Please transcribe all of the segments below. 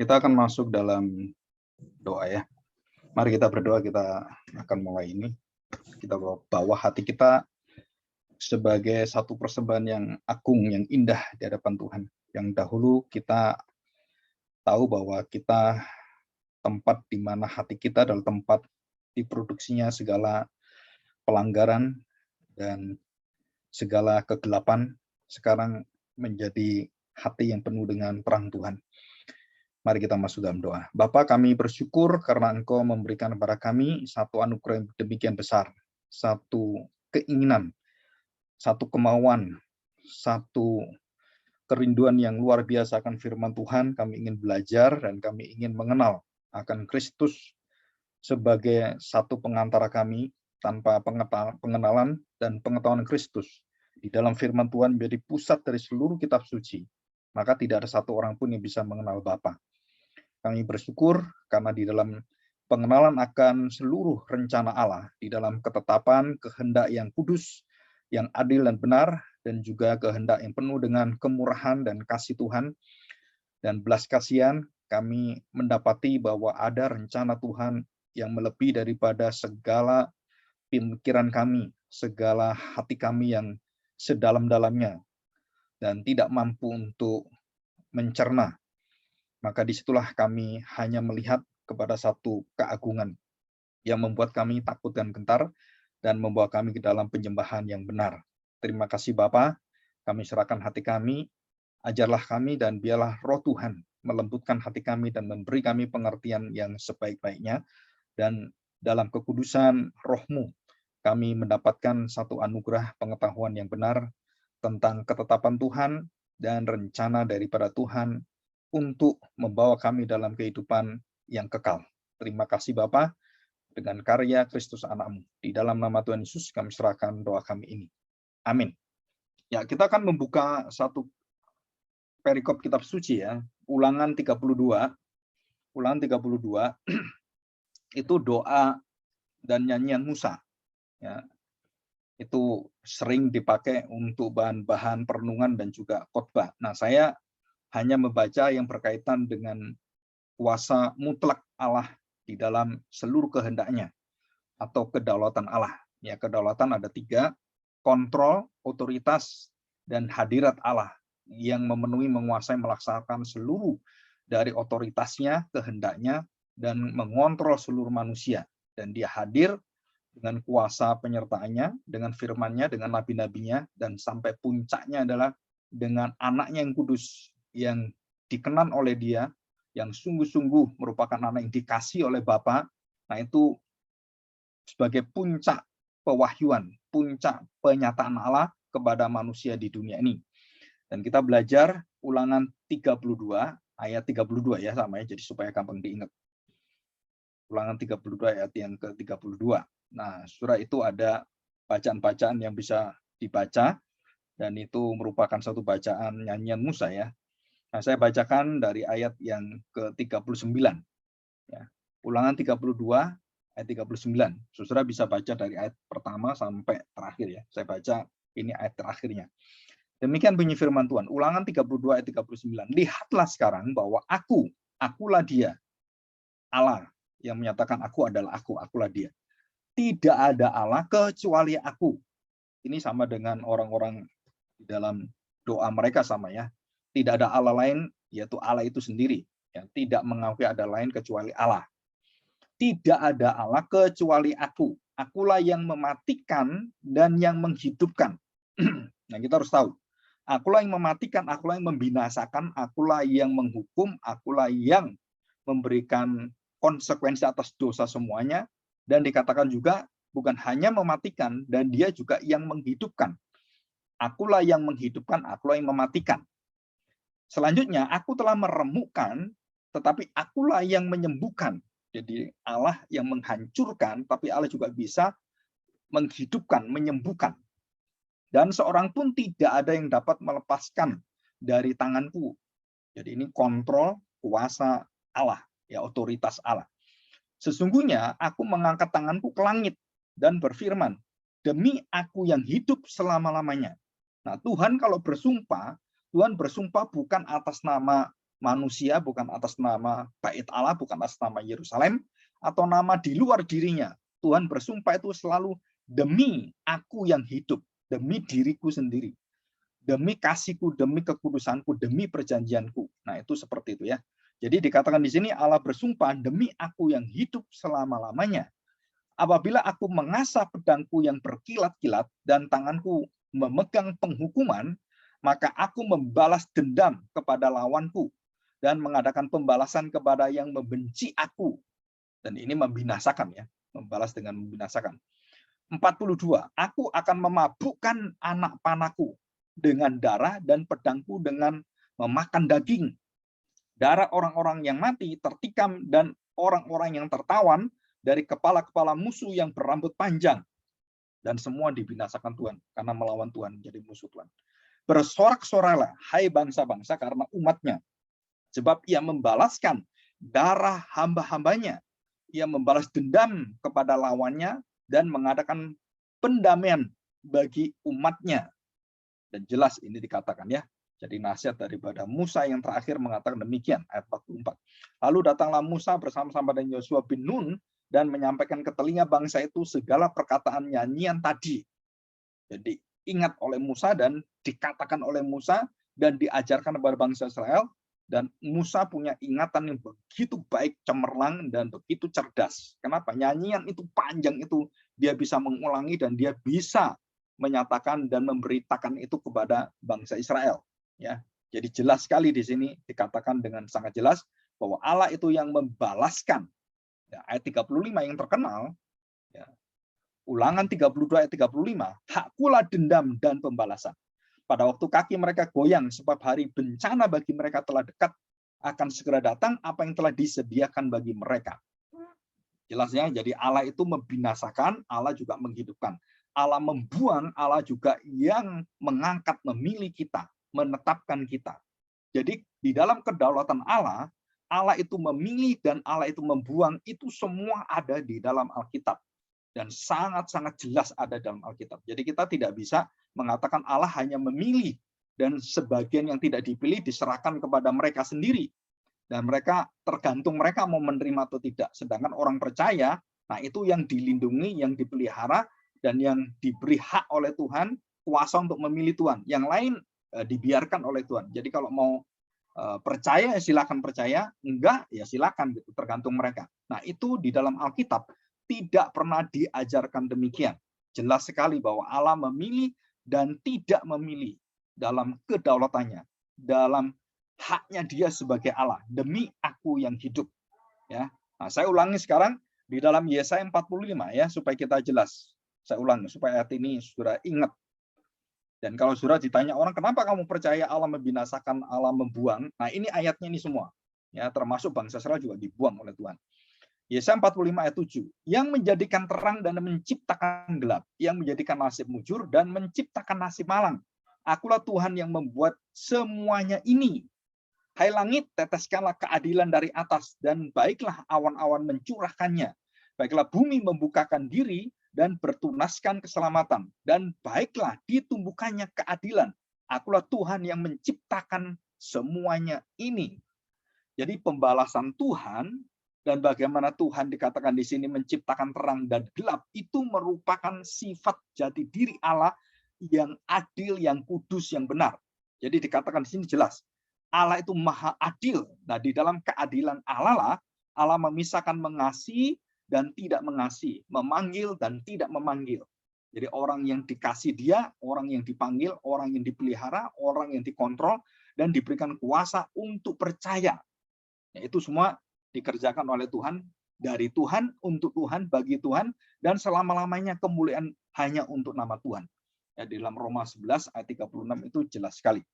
Kita akan masuk dalam doa ya. Mari kita berdoa, kita akan mulai ini. Kita bawa hati kita sebagai satu persembahan yang agung, yang indah di hadapan Tuhan. Yang dahulu kita tahu bahwa kita tempat di mana hati kita adalah tempat diproduksinya segala pelanggaran dan segala kegelapan, sekarang menjadi hati yang penuh dengan terang Tuhan. Mari kita masuk dalam doa. Bapa, kami bersyukur karena Engkau memberikan kepada kami satu anugerah yang demikian besar, satu keinginan, satu kemauan, satu kerinduan yang luar biasa akan firman Tuhan. Kami ingin belajar dan kami ingin mengenal akan Kristus sebagai satu pengantara kami. Tanpa pengenalan dan pengetahuan Kristus di dalam firman Tuhan menjadi pusat dari seluruh kitab suci, maka tidak ada satu orang pun yang bisa mengenal Bapa. Kami bersyukur karena di dalam pengenalan akan seluruh rencana Allah, di dalam ketetapan kehendak yang kudus, yang adil dan benar, dan juga kehendak yang penuh dengan kemurahan dan kasih Tuhan dan belas kasihan, kami mendapati bahwa ada rencana Tuhan yang melebihi daripada segala pikiran kami, segala hati kami yang sedalam-dalamnya dan tidak mampu untuk mencerna. Maka disitulah kami hanya melihat kepada satu keagungan yang membuat kami takut dan gentar dan membawa kami ke dalam penyembahan yang benar. Terima kasih Bapa, kami serahkan hati kami, ajarlah kami dan biarlah Roh Tuhan melembutkan hati kami dan memberi kami pengertian yang sebaik-baiknya, dan dalam kekudusan Roh-Mu kami mendapatkan satu anugerah pengetahuan yang benar tentang ketetapan Tuhan dan rencana daripada Tuhan untuk membawa kami dalam kehidupan yang kekal. Terima kasih Bapa, dengan karya Kristus anak-Mu. Di dalam nama Tuhan Yesus kami serahkan doa kami ini. Amin. Ya, kita akan membuka satu perikop kitab suci ya, Ulangan 32. Ulangan 32 itu doa dan nyanyian Musa. Ya, itu sering dipakai untuk bahan-bahan perenungan dan juga khotbah. Nah, saya hanya membaca yang berkaitan dengan kuasa mutlak Allah di dalam seluruh kehendaknya atau kedaulatan Allah. Ya, kedaulatan ada 3, kontrol, otoritas, dan hadirat Allah yang memenuhi, menguasai, melaksanakan seluruh dari otoritasnya, kehendaknya, dan mengontrol seluruh manusia. Dan dia hadir dengan kuasa penyertaannya, dengan firman-Nya, dengan nabi-nabinya, dan sampai puncaknya adalah dengan anaknya yang kudus, yang dikenan oleh dia, yang sungguh-sungguh merupakan anak yang dikasih oleh Bapa. Nah, itu sebagai puncak pewahyuan, puncak penyataan Allah kepada manusia di dunia ini. Dan kita belajar Ulangan 32, ayat 32 ya, sama ya, jadi supaya gampang diingat. Ulangan 32 ayat yang ke-32. Nah, surah itu ada bacaan-bacaan yang bisa dibaca, dan itu merupakan satu bacaan nyanyian Musa ya. Nah, saya bacakan dari ayat yang ke-39. Ya. Ulangan 32 ayat 39. Saudara bisa baca dari ayat pertama sampai terakhir ya. Saya baca ini ayat terakhirnya. Demikian bunyi firman Tuhan. Ulangan 32 ayat 39. Lihatlah sekarang bahwa akulah dia, Allah yang menyatakan aku adalah aku, akulah dia. Tidak ada Allah kecuali aku. Ini sama dengan orang-orang di dalam doa mereka sama ya. Tidak ada Allah lain, yaitu Allah itu sendiri. Ya, tidak mengakui ada lain kecuali Allah. Tidak ada Allah kecuali aku. Akulah yang mematikan dan yang menghidupkan. Nah, kita harus tahu. Akulah yang mematikan, akulah yang membinasakan, akulah yang menghukum, akulah yang memberikan konsekuensi atas dosa semuanya. Dan dikatakan juga bukan hanya mematikan, dan dia juga yang menghidupkan. Akulah yang menghidupkan, akulah yang mematikan. Selanjutnya, aku telah meremukkan, tetapi akulah yang menyembuhkan. Jadi Allah yang menghancurkan, tapi Allah juga bisa menghidupkan, menyembuhkan. Dan seorang pun tidak ada yang dapat melepaskan dari tanganku. Jadi ini kontrol kuasa Allah, ya, otoritas Allah. Sesungguhnya aku mengangkat tanganku ke langit dan berfirman, demi aku yang hidup selama-lamanya. Nah, Tuhan kalau bersumpah, Tuhan bersumpah bukan atas nama manusia, bukan atas nama Bait Allah, bukan atas nama Yerusalem, atau nama di luar dirinya. Tuhan bersumpah itu selalu demi aku yang hidup, demi diriku sendiri, demi kasihku, demi kekudusanku, demi perjanjianku. Nah, itu seperti itu ya. Jadi dikatakan di sini Allah bersumpah demi aku yang hidup selama-lamanya. Apabila aku mengasah pedangku yang berkilat-kilat dan tanganku memegang penghukuman, maka aku membalas dendam kepada lawanku dan mengadakan pembalasan kepada yang membenci aku. Dan ini membinasakan ya, membalas dengan membinasakan. 42, aku akan memabukkan anak panahku dengan darah dan pedangku dengan memakan daging. Darah orang-orang yang mati tertikam dan orang-orang yang tertawan dari kepala-kepala musuh yang berambut panjang. Dan semua dibinasakan Tuhan karena melawan Tuhan, jadi musuh Tuhan. Bersorak-soraklah, hai bangsa-bangsa, karena umatnya. Sebab ia membalaskan darah hamba-hambanya. Ia membalas dendam kepada lawannya dan mengadakan pendamaian bagi umatnya. Dan jelas ini dikatakan ya. Jadi nasihat daripada Musa yang terakhir mengatakan demikian, ayat 44. Lalu datanglah Musa bersama-sama dengan Yosua bin Nun dan menyampaikan ke telinga bangsa itu segala perkataan nyanyian tadi. Jadi ingat oleh Musa dan dikatakan oleh Musa dan diajarkan kepada bangsa Israel. Dan Musa punya ingatan yang begitu baik, cemerlang, dan begitu cerdas. Kenapa? Nyanyian itu panjang itu, dia bisa mengulangi dan dia bisa menyatakan dan memberitakan itu kepada bangsa Israel. Ya, jadi jelas sekali di sini dikatakan dengan sangat jelas bahwa Allah itu yang membalaskan. Ya, ayat 35 yang terkenal, ya, Ulangan 32 ayat 35, hakkulah dendam dan pembalasan. Pada waktu kaki mereka goyang, sebab hari bencana bagi mereka telah dekat, akan segera datang apa yang telah disediakan bagi mereka. Jelasnya, jadi Allah itu membinasakan, Allah juga menghidupkan. Allah membuang, Allah juga yang mengangkat, memilih kita, menetapkan kita. Jadi di dalam kedaulatan Allah, Allah itu memilih dan Allah itu membuang, itu semua ada di dalam Alkitab. Dan sangat-sangat jelas ada dalam Alkitab. Jadi kita tidak bisa mengatakan Allah hanya memilih dan sebagian yang tidak dipilih diserahkan kepada mereka sendiri. Dan mereka tergantung mereka mau menerima atau tidak. Sedangkan orang percaya, nah itu yang dilindungi, yang dipelihara, dan yang diberi hak oleh Tuhan, kuasa untuk memilih Tuhan. Yang lain dibiarkan oleh Tuhan. Jadi kalau mau percaya, silakan percaya. Enggak, ya silakan. Gitu, tergantung mereka. Nah itu di dalam Alkitab tidak pernah diajarkan demikian. Jelas sekali bahwa Allah memilih dan tidak memilih dalam kedaulatannya, dalam haknya dia sebagai Allah, demi aku yang hidup. Ya, nah, saya ulangi sekarang di dalam Yesaya 45 ya, supaya kita jelas. Saya ulangi supaya ayat ini sudah ingat. Dan kalau sudah ditanya orang, kenapa kamu percaya Allah membinasakan, Allah membuang? Nah ini ayatnya ini semua. Ya, termasuk bangsa Israel juga dibuang oleh Tuhan. Yesaya 45 ayat 7, yang menjadikan terang dan menciptakan gelap, yang menjadikan nasib mujur dan menciptakan nasib malang. Akulah Tuhan yang membuat semuanya ini. Hai langit, teteskanlah keadilan dari atas, dan baiklah awan-awan mencurahkannya. Baiklah bumi membukakan diri dan bertunaskan keselamatan, dan baiklah ditumbuhkannya keadilan. Akulah Tuhan yang menciptakan semuanya ini. Jadi pembalasan Tuhan dan bagaimana Tuhan dikatakan di sini menciptakan terang dan gelap, itu merupakan sifat jati diri Allah yang adil, yang kudus, yang benar. Jadi dikatakan di sini jelas, Allah itu maha adil. Nah di dalam keadilan Allah lah, Allah memisahkan mengasihi dan tidak mengasihi, memanggil dan tidak memanggil. Jadi orang yang dikasih dia, orang yang dipanggil, orang yang dipelihara, orang yang dikontrol, dan diberikan kuasa untuk percaya. Ya, itu semua dikerjakan oleh Tuhan, dari Tuhan, untuk Tuhan, bagi Tuhan, dan selama-lamanya kemuliaan hanya untuk nama Tuhan. Ya, di dalam Roma 11 ayat 36 itu jelas sekali.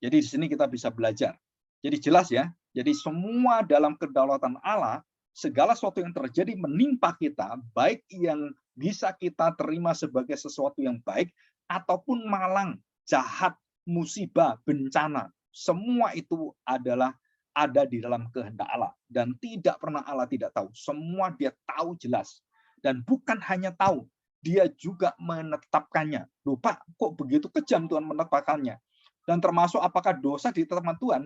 Jadi di sini kita bisa belajar. Jadi jelas ya, jadi semua dalam kedaulatan Allah, segala sesuatu yang terjadi menimpa kita, baik yang bisa kita terima sebagai sesuatu yang baik, ataupun malang, jahat, musibah, bencana, semua itu adalah ada di dalam kehendak Allah. Dan tidak pernah Allah tidak tahu. Semua dia tahu jelas. Dan bukan hanya tahu, dia juga menetapkannya. Loh Pak, kok begitu kejam Tuhan menetapkannya? Dan termasuk apakah dosa ditetapkan Tuhan?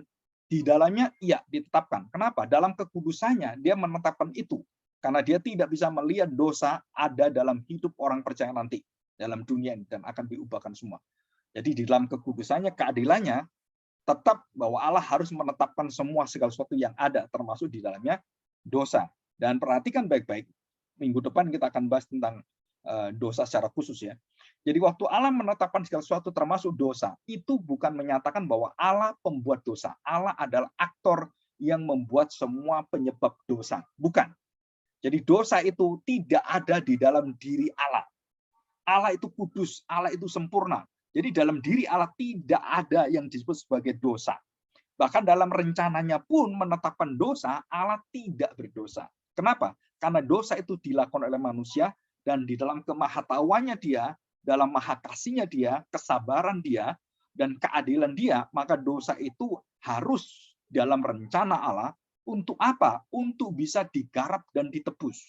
Di dalamnya, iya, ditetapkan. Kenapa? Dalam kekudusannya, dia menetapkan itu. Karena dia tidak bisa melihat dosa ada dalam hidup orang percaya nanti. Dalam dunia ini, dan akan diubahkan semua. Jadi di dalam kekudusannya, keadilannya, tetap bahwa Allah harus menetapkan semua segala sesuatu yang ada, termasuk di dalamnya dosa. Dan perhatikan baik-baik, minggu depan kita akan bahas tentang dosa secara khusus ya. Jadi waktu Allah menetapkan segala sesuatu termasuk dosa, itu bukan menyatakan bahwa Allah pembuat dosa. Allah adalah aktor yang membuat semua penyebab dosa. Bukan. Jadi dosa itu tidak ada di dalam diri Allah. Allah itu kudus, Allah itu sempurna. Jadi dalam diri Allah tidak ada yang disebut sebagai dosa. Bahkan dalam rencananya pun menetapkan dosa, Allah tidak berdosa. Kenapa? Karena dosa itu dilakukan oleh manusia, dan di dalam kemahatauannya dia, dalam maha kasihnya dia, kesabaran dia, dan keadilan dia, maka dosa itu harus dalam rencana Allah untuk apa? Untuk bisa digarap dan ditebus.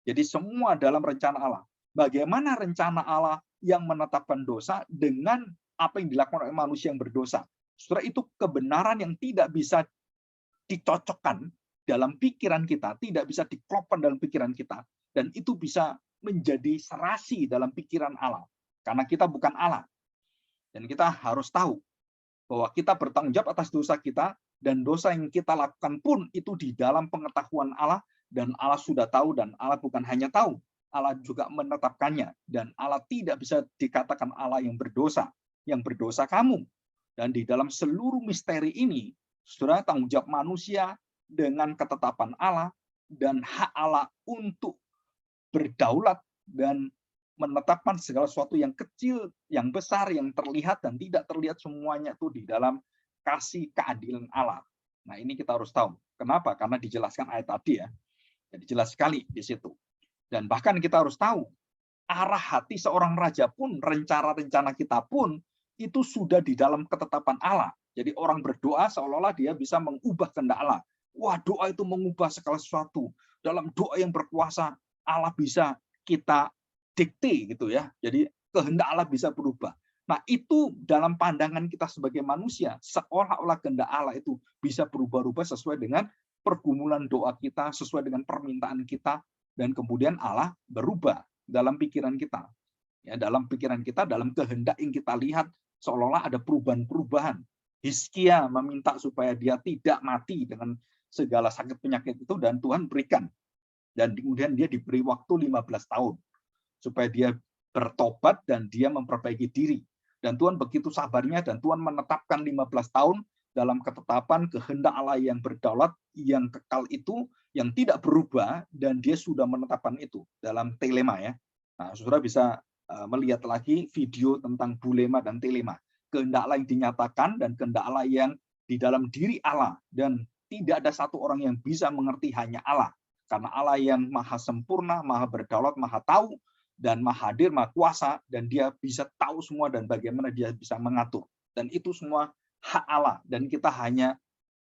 Jadi semua dalam rencana Allah. Bagaimana rencana Allah yang menetapkan dosa dengan apa yang dilakukan oleh manusia yang berdosa? Saudara, itu kebenaran yang tidak bisa dicocokkan dalam pikiran kita, tidak bisa diklopkan dalam pikiran kita, dan itu bisa menjadi serasi dalam pikiran Allah. Karena kita bukan Allah. Dan kita harus tahu bahwa kita bertanggung jawab atas dosa kita, dan dosa yang kita lakukan pun itu di dalam pengetahuan Allah, dan Allah sudah tahu, dan Allah bukan hanya tahu, Allah juga menetapkannya, dan Allah tidak bisa dikatakan Allah yang berdosa kamu. Dan di dalam seluruh misteri ini, saudara, tanggung jawab manusia dengan ketetapan Allah dan hak Allah untuk berdaulat dan menetapkan segala sesuatu yang kecil, yang besar, yang terlihat dan tidak terlihat, semuanya itu di dalam kasih keadilan Allah. Nah, ini kita harus tahu. Kenapa? Karena dijelaskan ayat tadi ya. Jadi jelas sekali di situ. Dan bahkan kita harus tahu, arah hati seorang raja pun, rencana-rencana kita pun, itu sudah di dalam ketetapan Allah. Jadi orang berdoa seolah-olah dia bisa mengubah kehendak Allah. Wah, doa itu mengubah segala sesuatu. Dalam doa yang berkuasa, Allah bisa kita dikte gitu ya. Jadi kehendak Allah bisa berubah. Nah, itu dalam pandangan kita sebagai manusia, seolah-olah kehendak Allah itu bisa berubah-ubah sesuai dengan pergumulan doa kita, sesuai dengan permintaan kita, dan kemudian Allah berubah dalam pikiran kita. Ya, dalam pikiran kita, dalam kehendak yang kita lihat, seolah-olah ada perubahan-perubahan. Hizkia meminta supaya dia tidak mati dengan segala sakit penyakit itu, dan Tuhan berikan. Dan kemudian dia diberi waktu 15 tahun supaya dia bertobat dan dia memperbaiki diri. Dan Tuhan begitu sabarnya, dan Tuhan menetapkan 15 tahun dalam ketetapan kehendak Allah yang berdaulat, yang kekal itu, yang tidak berubah, dan dia sudah menetapkan itu dalam telema ya. Nah, saudara bisa melihat lagi video tentang bulema dan telema. Kehendak Allah yang dinyatakan dan kehendak Allah yang di dalam diri Allah, dan tidak ada satu orang yang bisa mengerti, hanya Allah. Karena Allah yang maha sempurna, maha berdaulat, maha tahu, dan maha hadir, maha kuasa, dan dia bisa tahu semua dan bagaimana dia bisa mengatur. Dan itu semua hak Allah, dan kita hanya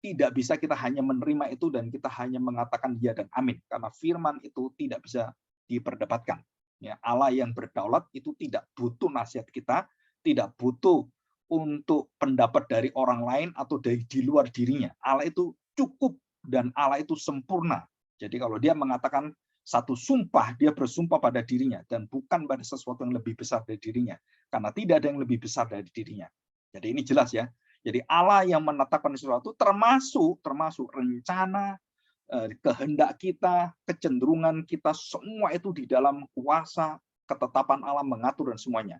tidak bisa, kita hanya menerima itu, dan kita hanya mengatakan ya dan amin. Karena firman itu tidak bisa diperdebatkan. Ya, Allah yang berdaulat itu tidak butuh nasihat kita, tidak butuh untuk pendapat dari orang lain atau dari di luar dirinya. Allah itu cukup, dan Allah itu sempurna. Jadi kalau dia mengatakan satu sumpah, dia bersumpah pada dirinya, dan bukan pada sesuatu yang lebih besar dari dirinya. Karena tidak ada yang lebih besar dari dirinya. Jadi ini jelas ya. Jadi Allah yang menetapkan sesuatu, termasuk rencana, kehendak kita, kecenderungan kita, semua itu di dalam kuasa ketetapan Allah mengatur dan semuanya.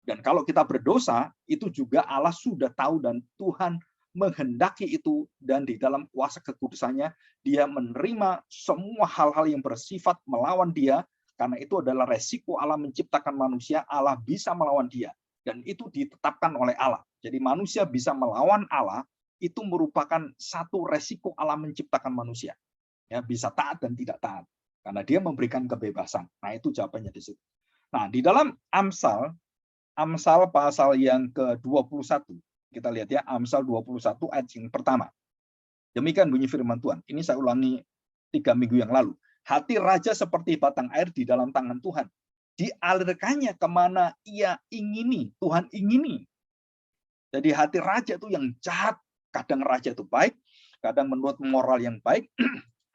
Dan kalau kita berdosa, itu juga Allah sudah tahu, dan Tuhan menghendaki itu, dan di dalam kuasa kekudusannya dia menerima semua hal-hal yang bersifat melawan dia, karena itu adalah resiko Allah menciptakan manusia. Allah bisa melawan dia, dan itu ditetapkan oleh Allah. Jadi manusia bisa melawan Allah, itu merupakan satu resiko Allah menciptakan manusia. Ya, bisa taat dan tidak taat. Karena dia memberikan kebebasan. Nah, itu jawabannya di situ. Nah, di dalam Amsal pasal yang ke-21, kita lihat ya, Amsal 21 ayat yang pertama. Demikian bunyi firman Tuhan. Ini saya ulangi 3 minggu yang lalu. Hati raja seperti batang air di dalam tangan Tuhan. Dialirkannya kemana ia ingini, Tuhan ingini. Jadi hati raja itu yang jahat, Kadang raja itu baik, kadang menurut moral yang baik,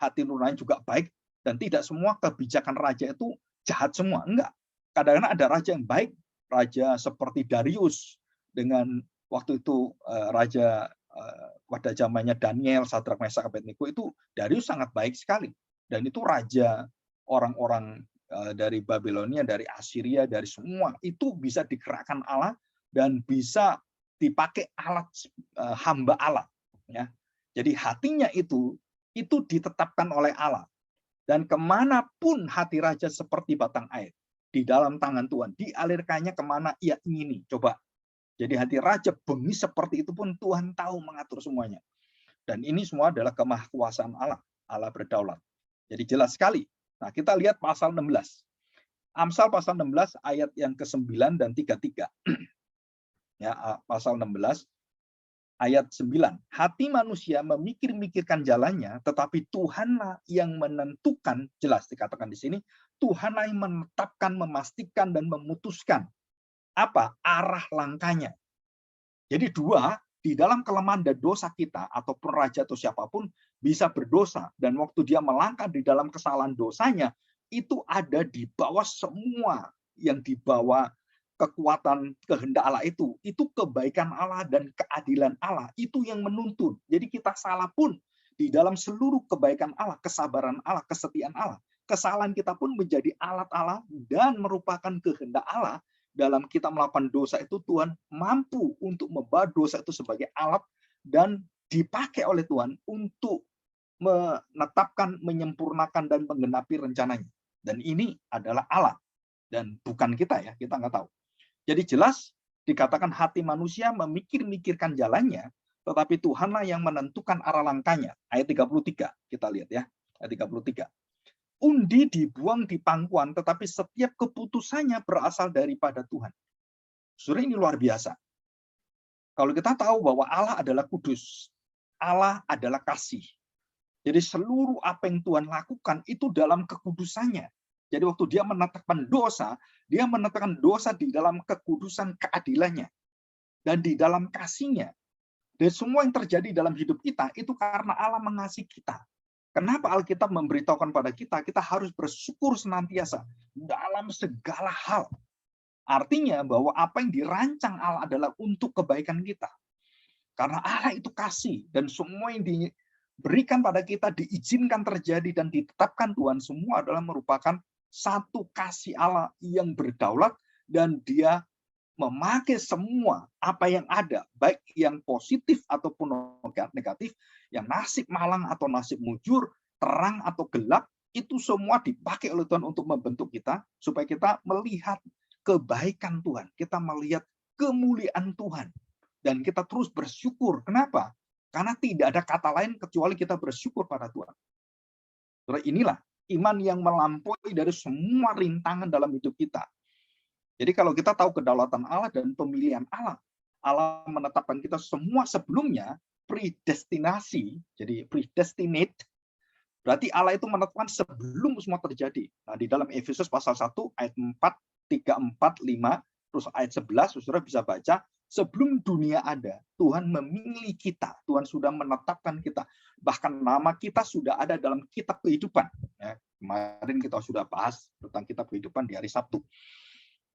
hati nurani juga baik, dan tidak semua kebijakan raja itu jahat semua. Enggak. Kadang-kadang ada raja yang baik, raja seperti Darius dengan waktu itu raja pada zamannya Daniel, Sadrak, Mesak, Abednego itu Darius sangat baik sekali. Dan itu raja orang-orang dari Babilonia, dari Assyria, dari semua itu bisa digerakkan Allah dan bisa dipakai alat hamba Allah. Ya. Jadi hatinya itu ditetapkan oleh Allah. Dan kemanapun hati raja seperti batang air di dalam tangan Tuhan, dialirkannya kemana ia ingini. Coba. Jadi hati raja bengi seperti itu pun Tuhan tahu mengatur semuanya. Dan ini semua adalah kemahakuasaan Allah. Allah berdaulat. Jadi jelas sekali. Nah, kita lihat pasal 16. Amsal pasal 16 ayat yang ke-9 dan 33. Ya, pasal 16 ayat 9. Hati manusia memikir-mikirkan jalannya, tetapi Tuhanlah yang menentukan, jelas dikatakan di sini, Tuhanlah yang menetapkan, memastikan dan memutuskan apa arah langkahnya. Jadi dua, di dalam kelemahan dan dosa kita, ataupun raja atau siapapun bisa berdosa, dan waktu dia melangkah di dalam kesalahan dosanya, itu ada di bawah semua yang di bawah kekuatan kehendak Allah itu kebaikan Allah dan keadilan Allah, itu yang menuntun. Jadi kita salah pun di dalam seluruh kebaikan Allah, kesabaran Allah, kesetiaan Allah, kesalahan kita pun menjadi alat Allah dan merupakan kehendak Allah. Dalam kita melakukan dosa itu, Tuhan mampu untuk membawa dosa itu sebagai alat dan dipakai oleh Tuhan untuk menetapkan, menyempurnakan, dan menggenapi rencananya. Dan ini adalah Allah. Dan bukan kita ya, kita nggak tahu. Jadi jelas dikatakan hati manusia memikir-mikirkan jalannya, tetapi Tuhanlah yang menentukan arah langkahnya. Ayat 33, kita lihat ya. Ayat 33. Undi dibuang di pangkuan, tetapi setiap keputusannya berasal daripada Tuhan. Saudara, ini luar biasa. Kalau kita tahu bahwa Allah adalah kudus, Allah adalah kasih. Jadi seluruh apa yang Tuhan lakukan itu dalam kekudusannya. Jadi waktu dia menetapkan dosa, dia menetapkan dosa di dalam kekudusan keadilannya. Dan di dalam kasihnya. Dan semua yang terjadi dalam hidup kita, itu karena Allah mengasihi kita. Kenapa Alkitab memberitahukan pada kita, kita harus bersyukur senantiasa dalam segala hal. Artinya bahwa apa yang dirancang Allah adalah untuk kebaikan kita. Karena Allah itu kasih, dan semua yang diberikan pada kita diizinkan terjadi dan ditetapkan Tuhan, semua adalah merupakan satu kasih Allah yang berdaulat, dan dia memakai semua apa yang ada, baik yang positif ataupun negatif, yang nasib malang atau nasib mujur, terang atau gelap, itu semua dipakai oleh Tuhan untuk membentuk kita, supaya kita melihat kebaikan Tuhan, kita melihat kemuliaan Tuhan, dan kita terus bersyukur. Kenapa? Karena tidak ada kata lain kecuali kita bersyukur pada Tuhan. Inilah iman yang melampaui dari semua rintangan dalam hidup kita. Jadi kalau kita tahu kedaulatan Allah dan pemilihan Allah, Allah menetapkan kita semua sebelumnya, predestinasi, jadi predestinate, berarti Allah itu menetapkan sebelum semua terjadi. Nah, di dalam Efesus pasal 1 ayat 4, 3, 4, 5, terus ayat 11, saudara bisa baca, sebelum dunia ada, Tuhan memilih kita, Tuhan sudah menetapkan kita, bahkan nama kita sudah ada dalam kitab kehidupan. Ya, kemarin kita sudah bahas tentang kitab kehidupan di hari Sabtu.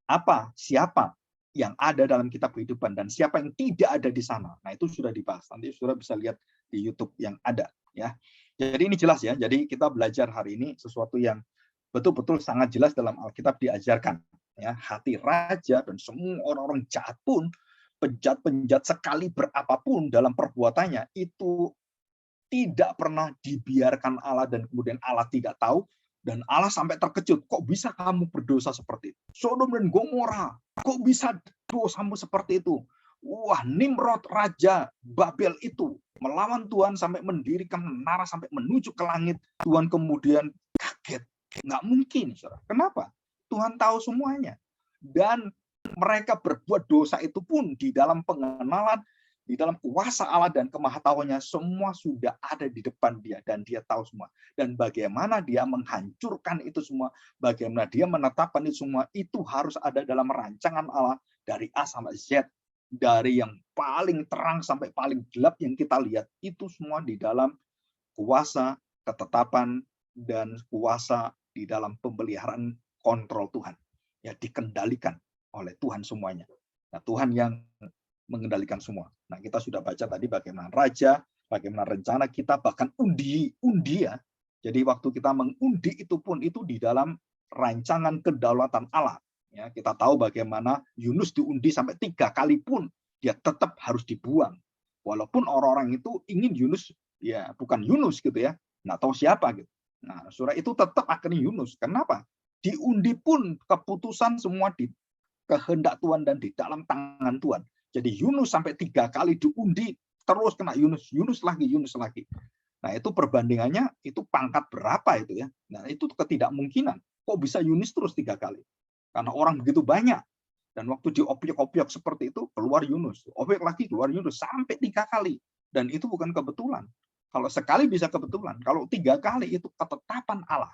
Apa, siapa yang ada dalam kitab kehidupan dan siapa yang tidak ada di sana. Nah, itu sudah dibahas. Nanti saudara bisa lihat di YouTube yang ada, ya. Jadi ini jelas ya. Jadi kita belajar hari ini sesuatu yang betul-betul sangat jelas dalam Alkitab diajarkan, ya. Hati raja dan semua orang-orang jahat pun, penjahat-penjahat sekali berapapun dalam perbuatannya, itu tidak pernah dibiarkan Allah dan kemudian Allah tidak tahu. Dan Allah sampai terkejut, kok bisa kamu berdosa seperti itu? Sodom dan Gomora, kok bisa dosamu seperti itu? Wah, Nimrod, raja Babel itu melawan Tuhan sampai mendirikan menara sampai menuju ke langit. Tuhan kemudian kaget. Nggak mungkin, saudara. Kenapa? Tuhan tahu semuanya. Dan mereka berbuat dosa itu pun di dalam pengenalan, di dalam kuasa Allah dan kemahatauannya, semua sudah ada di depan dia dan dia tahu semua. Dan bagaimana dia menghancurkan itu semua, bagaimana dia menetapkan itu semua, itu harus ada dalam rancangan Allah dari A sampai Z. dari yang paling terang sampai paling gelap yang kita lihat, itu semua di dalam kuasa, ketetapan, dan kuasa di dalam pemeliharaan kontrol Tuhan. Ya, dikendalikan oleh Tuhan semuanya. Nah, Tuhan yang mengendalikan semua. Nah, kita sudah baca tadi bagaimana raja, bagaimana rencana kita, bahkan undi ya. Jadi waktu kita mengundi itu pun itu di dalam rancangan kedaulatan Allah. Ya, kita tahu bagaimana Yunus diundi sampai 3 kali pun dia tetap harus dibuang. Walaupun orang-orang itu ingin Yunus, ya bukan Yunus gitu ya, nggak tahu siapa gitu. Nah, surah itu tetap akhirnya Yunus. Kenapa? Diundi pun keputusan semua di kehendak Tuhan dan di dalam tangan Tuhan. Jadi Yunus sampai 3 kali diundi, terus kena Yunus, Yunus lagi, Yunus lagi. Nah, itu perbandingannya, itu pangkat berapa itu ya. Nah, itu ketidakmungkinan. Kok bisa Yunus terus 3 kali? Karena orang begitu banyak. Dan waktu diobyek-obyek seperti itu, keluar Yunus. Obyek lagi, keluar Yunus. Sampai 3 kali. Dan itu bukan kebetulan. Kalau sekali bisa kebetulan. Kalau 3 kali itu ketetapan Allah.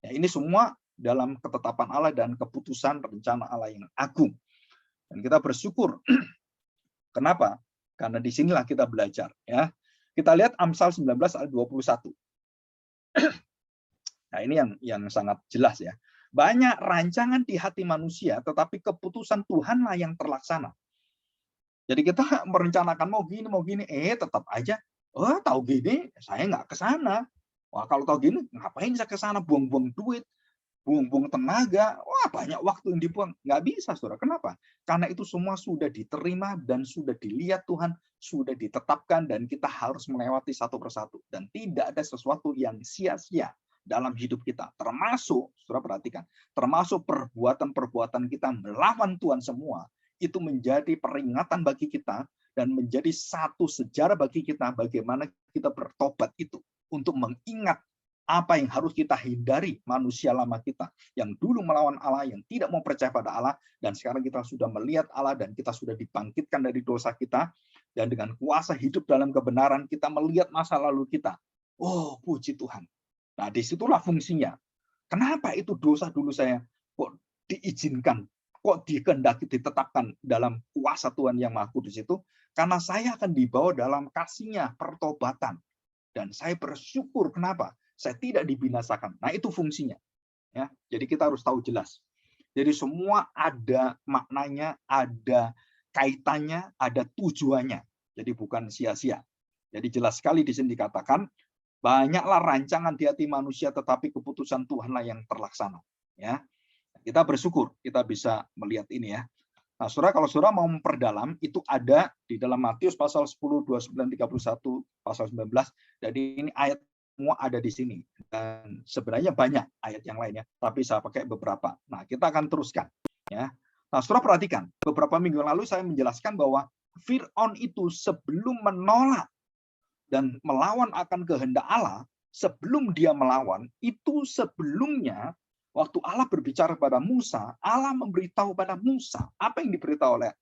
Ya, ini semua dalam ketetapan Allah dan keputusan rencana Allah yang agung. Dan kita bersyukur. Kenapa? Karena disinilah kita belajar. Ya, kita lihat Amsal 19 ayat 21. Nah, ini yang sangat jelas ya. Banyak rancangan di hati manusia, tetapi keputusan Tuhanlah yang terlaksana. Jadi kita merencanakan mau gini, tetap aja, oh tahu gini, saya nggak ke sana. Wah, kalau tahu gini, ngapain saya ke sana, buang-buang duit, buang-buang tenaga, wah banyak waktu yang dibuang. Nggak bisa, saudara. Kenapa? Karena itu semua sudah diterima dan sudah dilihat Tuhan, sudah ditetapkan, dan kita harus melewati satu persatu. Dan tidak ada sesuatu yang sia-sia dalam hidup kita. Termasuk, saudara perhatikan, termasuk perbuatan-perbuatan kita melawan Tuhan semua, itu menjadi peringatan bagi kita, dan menjadi satu sejarah bagi kita, bagaimana kita bertobat itu, untuk mengingat apa yang harus kita hindari manusia lama kita yang dulu melawan Allah, yang tidak mau percaya pada Allah, dan sekarang kita sudah melihat Allah dan kita sudah dibangkitkan dari dosa kita, dan dengan kuasa hidup dalam kebenaran kita melihat masa lalu kita. Oh, puji Tuhan. Nah, disitulah fungsinya. Kenapa itu dosa dulu saya kok diizinkan, kok dikehendaki ditetapkan dalam kuasa Tuhan yang Maha Kudus itu? Karena saya akan dibawa dalam kasih-Nya, pertobatan. Dan saya bersyukur, kenapa? Saya tidak dibinasakan. Nah, itu fungsinya. Ya, jadi kita harus tahu jelas. Jadi semua ada maknanya, ada kaitannya, ada tujuannya. Jadi bukan sia-sia. Jadi jelas sekali di sini dikatakan, banyaklah rancangan di hati manusia, tetapi keputusan Tuhanlah yang terlaksana. Ya, kita bersyukur kita bisa melihat ini ya. Nah, saudara, kalau saudara mau memperdalam, itu ada di dalam Matius pasal 10, 29, 31, pasal 19. Jadi ini ayat semua ada di sini. Dan sebenarnya banyak ayat yang lainnya, tapi saya pakai beberapa. Nah, kita akan teruskan. Ya. Nah, saudara perhatikan, beberapa minggu lalu saya menjelaskan bahwa Fir'aun itu sebelum menolak dan melawan akan kehendak Allah, sebelum dia melawan, itu sebelumnya waktu Allah berbicara pada Musa, Allah memberitahu pada Musa. Apa yang diberitahu oleh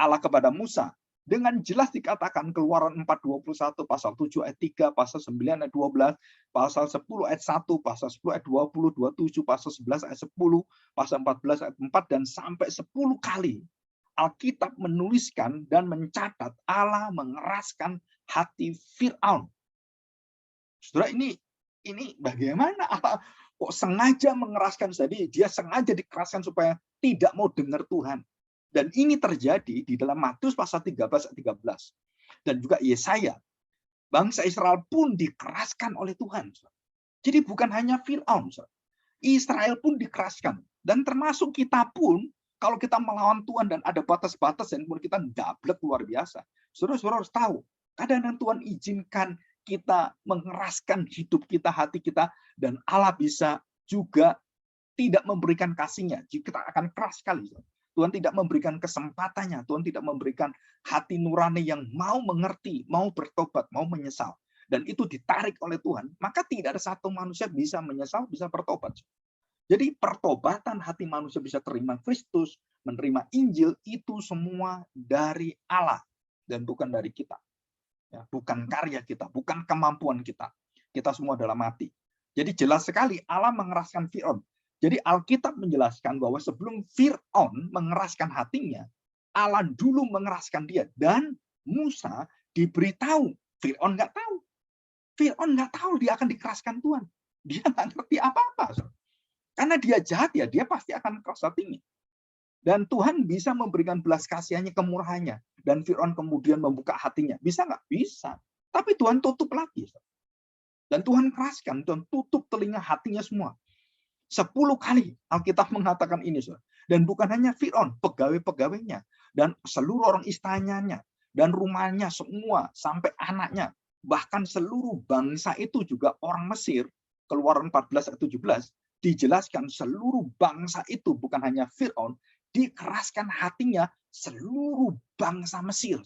Allah kepada Musa? Dengan jelas dikatakan Keluaran 4:21, pasal 7 ayat 3, pasal 9 ayat 12, pasal 10 ayat 1, pasal 10 ayat 20, 27, pasal 11 ayat 10, pasal 14 ayat 4, dan sampai 10 kali Alkitab menuliskan dan mencatat Allah mengeraskan hati Fir'aun. Saudara, ini bagaimana Allah kok sengaja mengeraskan, jadi dia sengaja dikeraskan supaya tidak mau dengar Tuhan. Dan ini terjadi di dalam Matius pasal 13 ayat 13. Dan juga Yesaya. Bangsa Israel pun dikeraskan oleh Tuhan. Jadi bukan hanya Fir'aun. Israel pun dikeraskan. Dan termasuk kita pun, kalau kita melawan Tuhan dan ada batas-batas, dan kita dablek luar biasa. Saudara-saudara harus tahu, kadang-kadang Tuhan izinkan kita mengeraskan hidup kita, hati kita, dan Allah bisa juga tidak memberikan kasih-Nya. Kita akan keras sekali. Tuhan tidak memberikan kesempatannya, Tuhan tidak memberikan hati nurani yang mau mengerti, mau bertobat, mau menyesal. Dan itu ditarik oleh Tuhan, maka tidak ada satu manusia bisa menyesal, bisa bertobat. Jadi pertobatan hati manusia bisa terima Kristus, menerima Injil, itu semua dari Allah dan bukan dari kita. Ya, bukan karya kita, bukan kemampuan kita. Kita semua adalah mati. Jadi jelas sekali Allah mengeraskan Fir'aun. Jadi Alkitab menjelaskan bahwa sebelum Fir'aun mengeraskan hatinya, Allah dulu mengeraskan dia. Dan Musa diberitahu. Fir'aun nggak tahu. Fir'aun nggak tahu dia akan dikeraskan Tuhan. Dia nggak ngerti apa-apa. Karena dia jahat ya, dia pasti akan keras hatinya. Dan Tuhan bisa memberikan belas kasihannya, kemurahannya. Dan Fir'aun kemudian membuka hatinya. Bisa nggak? Bisa. Tapi Tuhan tutup lagi. Dan Tuhan keraskan, Tuhan tutup telinga hatinya semua. 10 kali Alkitab mengatakan ini. Dan bukan hanya Fir'aun, pegawai-pegawainya. Dan seluruh orang istananya. Dan rumahnya semua, sampai anaknya. Bahkan seluruh bangsa itu juga orang Mesir. Keluaran 14 ayat 17. Dijelaskan seluruh bangsa itu, bukan hanya Fir'aun, dikeraskan hatinya seluruh bangsa Mesir.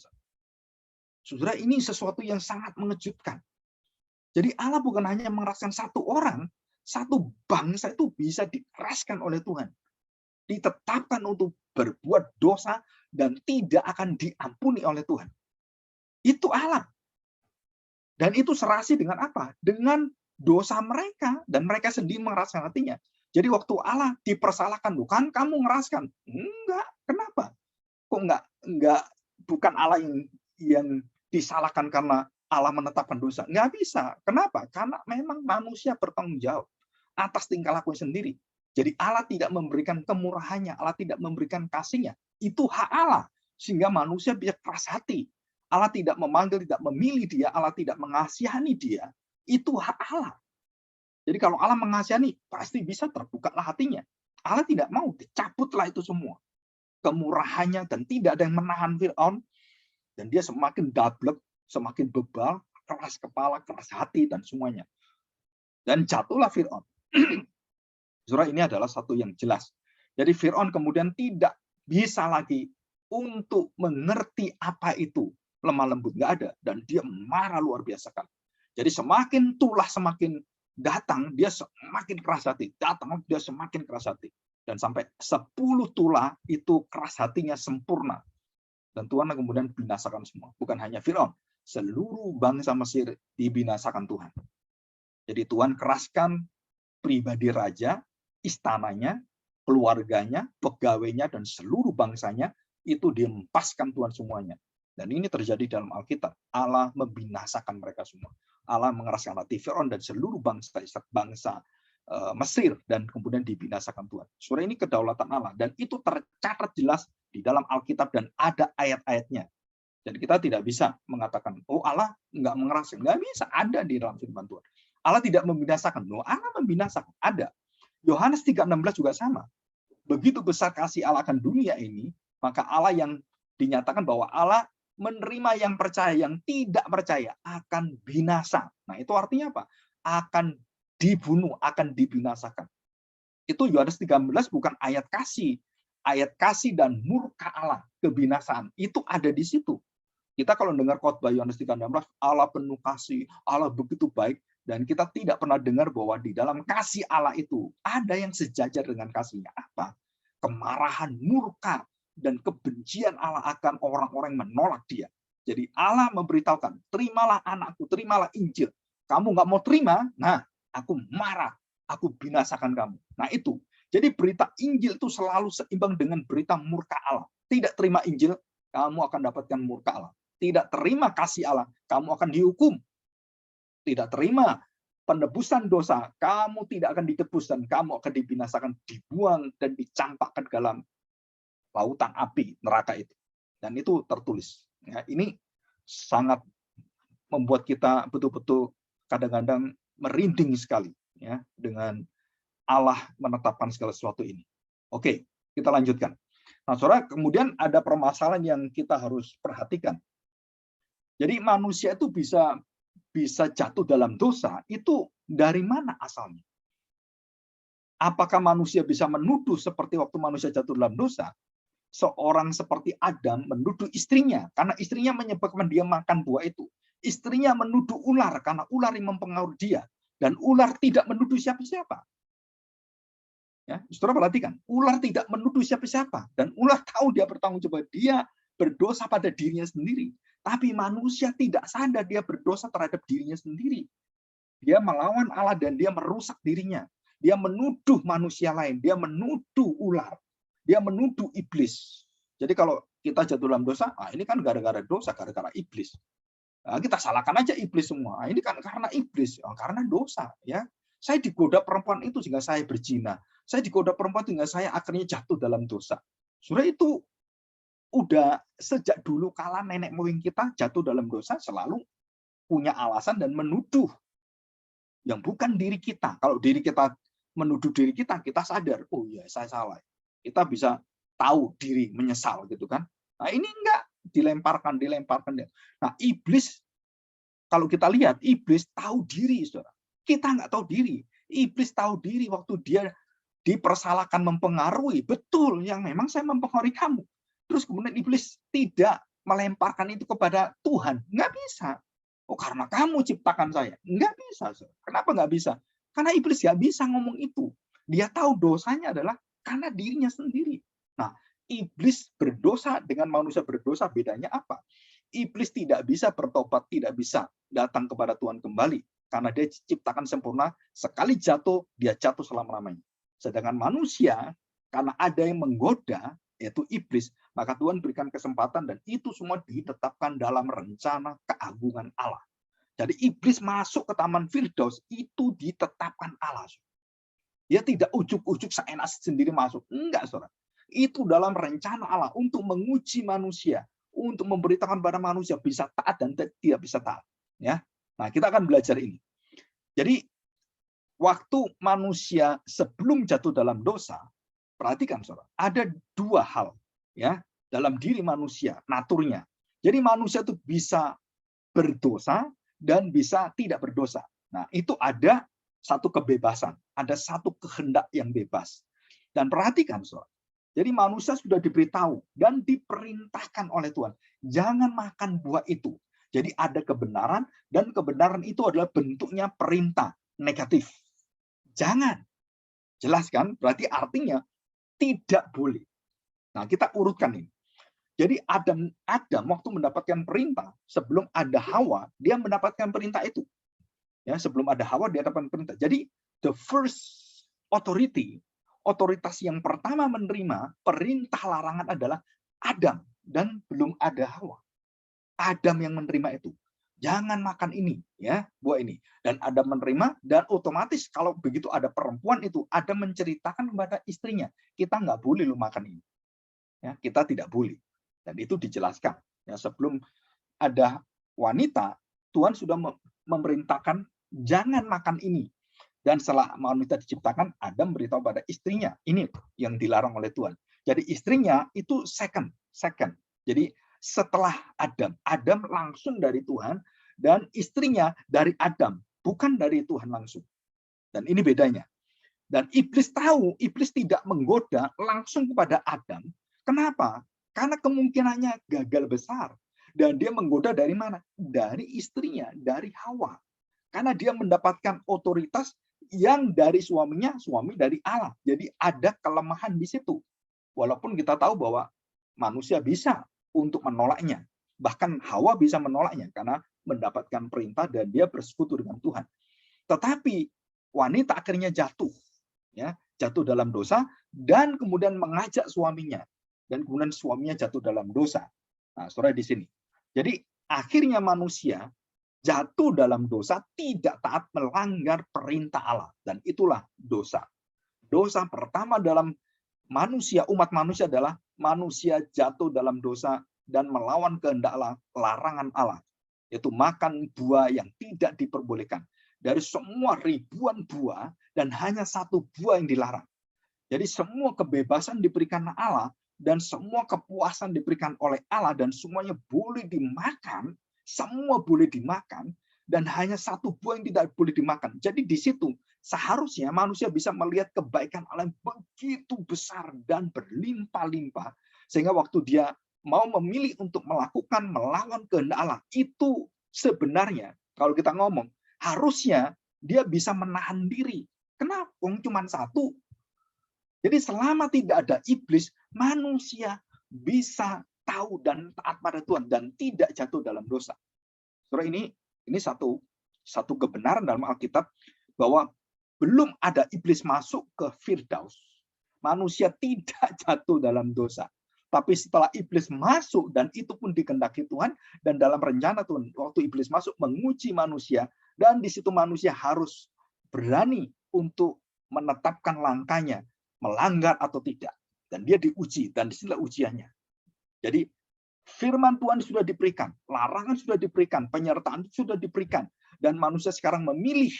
Saudara, ini sesuatu yang sangat mengejutkan. Jadi Allah bukan hanya mengeraskan satu orang, satu bangsa itu bisa dikeraskan oleh Tuhan. Ditetapkan untuk berbuat dosa dan tidak akan diampuni oleh Tuhan. Itu Allah. Dan itu serasi dengan apa? Dengan dosa mereka. Dan mereka sendiri mengeraskan hatinya. Jadi waktu Allah dipersalahkan, bukan kamu ngeraskan. Enggak. Kenapa? Kok enggak bukan Allah yang disalahkan karena Allah menetapkan dosa. Nggak bisa. Kenapa? Karena memang manusia bertanggung jawab atas tingkah lakunya sendiri. Jadi Allah tidak memberikan kemurahannya, Allah tidak memberikan kasihnya. Itu hak Allah. Sehingga manusia bisa keras hati. Allah tidak memanggil, tidak memilih dia, Allah tidak mengasihani dia. Itu hak Allah. Jadi kalau Allah mengasihani, pasti bisa terbukalah hatinya. Allah tidak mau, dicabutlah itu semua. Kemurahannya, dan tidak ada yang menahan Fir'aun. Dan dia semakin dablek, semakin bebal, keras kepala, keras hati, dan semuanya. Dan jatuhlah Fir'aun. Saudara, ini adalah satu yang jelas. Jadi Fir'aun kemudian tidak bisa lagi untuk mengerti apa itu lemah lembut. Nggak ada. Dan dia marah luar biasa kan. Jadi semakin tulah semakin datang, dia semakin keras hati. Datang, dia semakin keras hati. Dan sampai 10 tulah itu keras hatinya sempurna. Dan Tuhan kemudian binasakan semua. Bukan hanya Fir'aun. Seluruh bangsa Mesir dibinasakan Tuhan. Jadi Tuhan keraskan pribadi raja, istananya, keluarganya, pegawainya, dan seluruh bangsanya, itu dihempaskan Tuhan semuanya. Dan ini terjadi dalam Alkitab. Allah membinasakan mereka semua. Allah mengeraskan hati Fir'aun dan seluruh bangsa Mesir, dan kemudian dibinasakan Tuhan. Saudara, ini kedaulatan Allah. Dan itu tercatat jelas di dalam Alkitab dan ada ayat-ayatnya. Jadi kita tidak bisa mengatakan, oh Allah nggak mengeraskan. Nggak bisa, ada di dalam firman Tuhan. Allah tidak membinasakan. No, Allah membinasakan. Ada. Yohanes 3:16 juga sama. Begitu besar kasih Allah akan dunia ini, maka Allah yang dinyatakan bahwa Allah menerima yang percaya, yang tidak percaya akan binasa. Nah, itu artinya apa? Akan dibunuh, akan dibinasakan. Itu Yohanes 13 bukan ayat kasih. Ayat kasih dan murka Allah, kebinasaan. Itu ada di situ. Kita kalau dengar khotbah Yohanes 3:16, Allah penuh kasih, Allah begitu baik, dan kita tidak pernah dengar bahwa di dalam kasih Allah itu ada yang sejajar dengan kasihnya. Apa? Kemarahan, murka, dan kebencian Allah akan orang-orang yang menolak dia. Jadi Allah memberitahukan, terimalah anakku, terimalah Injil. Kamu nggak mau terima, nah aku marah, aku binasakan kamu. Nah itu. Jadi berita Injil itu selalu seimbang dengan berita murka Allah. Tidak terima Injil, kamu akan dapatkan murka Allah. Tidak terima kasih Allah, kamu akan dihukum. Tidak terima penebusan dosa, kamu tidak akan ditebus dan kamu akan dibinasakan, dibuang dan dicampakkan dalam lautan api neraka itu. Dan itu tertulis. Ya, ini sangat membuat kita betul-betul kadang-kadang merinding sekali ya dengan Allah menetapkan segala sesuatu ini. Oke, kita lanjutkan. Nah, saudara, kemudian ada permasalahan yang kita harus perhatikan. Jadi manusia itu bisa jatuh dalam dosa, itu dari mana asalnya? Apakah manusia bisa menuduh seperti waktu manusia jatuh dalam dosa? Seorang seperti Adam menuduh istrinya, karena istrinya menyebabkan dia makan buah itu. Istrinya menuduh ular, karena ular yang mempengaruhi dia. Dan ular tidak menuduh siapa-siapa. Ya, saudara perhatikan, ular tidak menuduh siapa-siapa. Dan ular tahu dia bertanggung jawab, dia berdosa pada dirinya sendiri. Tapi manusia tidak sadar dia berdosa terhadap dirinya sendiri. Dia melawan Allah dan dia merusak dirinya. Dia menuduh manusia lain, dia menuduh ular, dia menuduh iblis. Jadi kalau kita jatuh dalam dosa, ini kan gara-gara dosa, gara-gara iblis. Kita salahkan aja iblis semua. Ini kan karena iblis, karena dosa. Ya, saya digoda perempuan itu sehingga saya berzina. Saya digoda perempuan sehingga saya akhirnya jatuh dalam dosa. Sebenarnya itu udah sejak dulu kala nenek moyang kita jatuh dalam dosa selalu punya alasan dan menuduh yang bukan diri kita. Kalau diri kita menuduh diri kita, kita sadar, oh iya saya salah. Kita bisa tahu diri, menyesal gitu kan. Nah ini enggak, dilemparkan. Nah iblis, kalau kita lihat, iblis tahu diri, saudara. Kita enggak tahu diri. Iblis tahu diri waktu dia dipersalahkan mempengaruhi. Betul, yang memang saya mempengaruhi kamu. Terus kemudian iblis tidak melemparkan itu kepada Tuhan. Enggak bisa. Oh karena kamu ciptakan saya. Enggak bisa. Saudara. Kenapa enggak bisa? Karena iblis enggak bisa ngomong itu. Dia tahu dosanya adalah karena dirinya sendiri. Nah, iblis berdosa dengan manusia berdosa bedanya apa? Iblis tidak bisa bertobat, tidak bisa datang kepada Tuhan kembali. Karena dia diciptakan sempurna, sekali jatuh, dia jatuh selama-lamanya. Sedangkan manusia, karena ada yang menggoda, yaitu iblis, maka Tuhan berikan kesempatan dan itu semua ditetapkan dalam rencana keagungan Allah. Jadi iblis masuk ke Taman Firdaus, itu ditetapkan Allah. Dia tidak ujuk-ujuk seenak sendiri masuk. Enggak, saudara. Itu dalam rencana Allah untuk menguji manusia, untuk memberitakan pada manusia bisa taat dan tidak bisa taat. Ya, nah kita akan belajar ini. Jadi waktu manusia sebelum jatuh dalam dosa, perhatikan saudara, ada dua hal ya dalam diri manusia, naturnya. Jadi manusia itu bisa berdosa dan bisa tidak berdosa. Nah itu ada satu kebebasan, ada satu kehendak yang bebas. Dan perhatikan saudara. Jadi manusia sudah diberitahu dan diperintahkan oleh Tuhan. Jangan makan buah itu. Jadi ada kebenaran dan kebenaran itu adalah bentuknya perintah negatif. Jangan. Jelas kan? Berarti artinya tidak boleh. Nah kita urutkan ini. Jadi Adam waktu mendapatkan perintah, sebelum ada Hawa, dia mendapatkan perintah itu. Ya, sebelum ada Hawa dia dapat perintah. Jadi the first authority, otoritas yang pertama menerima perintah larangan adalah Adam dan belum ada Hawa. Adam yang menerima itu. Jangan makan ini, ya, buah ini. Dan Adam menerima dan otomatis kalau begitu ada perempuan itu, Adam menceritakan kepada istrinya, kita nggak boleh lu makan ini. Ya, kita tidak boleh. Dan itu dijelaskan. Ya, sebelum ada wanita, Tuhan sudah memerintahkan jangan makan ini. Dan setelah wanita diciptakan, Adam beritahu pada istrinya, ini yang dilarang oleh Tuhan. Jadi istrinya itu second. Jadi setelah Adam langsung dari Tuhan, dan istrinya dari Adam, bukan dari Tuhan langsung. Dan ini bedanya. Dan iblis tahu, iblis tidak menggoda langsung kepada Adam. Kenapa? Karena kemungkinannya gagal besar. Dan dia menggoda dari mana? Dari istrinya, dari Hawa. Karena dia mendapatkan otoritas yang dari suaminya, suami dari Allah. Jadi ada kelemahan di situ. Walaupun kita tahu bahwa manusia bisa untuk menolaknya. Bahkan Hawa bisa menolaknya karena mendapatkan perintah dan dia bersekutu dengan Tuhan. Tetapi wanita akhirnya jatuh. Ya, jatuh dalam dosa dan kemudian mengajak suaminya. Dan kemudian suaminya jatuh dalam dosa. Nah, saudara di sini. Jadi akhirnya manusia jatuh dalam dosa, tidak taat, melanggar perintah Allah. Dan itulah dosa. Dosa pertama dalam manusia, umat manusia adalah manusia jatuh dalam dosa dan melawan kehendak Allah, larangan Allah. Yaitu makan buah yang tidak diperbolehkan. Dari semua ribuan buah, dan hanya satu buah yang dilarang. Jadi semua kebebasan diberikan Allah, dan semua kepuasan diberikan oleh Allah, dan semuanya boleh dimakan, semua boleh dimakan, dan hanya satu buah yang tidak boleh dimakan. Jadi di situ seharusnya manusia bisa melihat kebaikan Allah yang begitu besar dan berlimpah-limpah, sehingga waktu dia mau memilih untuk melakukan melawan kehendak Allah, itu sebenarnya kalau kita ngomong harusnya dia bisa menahan diri. Kenapa? Cuma satu. Jadi selama tidak ada iblis, manusia bisa tahu dan taat pada Tuhan dan tidak jatuh dalam dosa. Saudara, ini satu kebenaran dalam Alkitab bahwa belum ada iblis masuk ke Firdaus, manusia tidak jatuh dalam dosa. Tapi setelah iblis masuk, dan itu pun dikehendaki Tuhan, dan dalam rencana Tuhan, waktu iblis masuk menguji manusia, dan di situ manusia harus berani untuk menetapkan langkahnya, melanggar atau tidak. Dan dia diuji, dan disinilah ujiannya. Jadi firman Tuhan sudah diberikan, larangan sudah diberikan, penyertaan sudah diberikan, dan manusia sekarang memilih.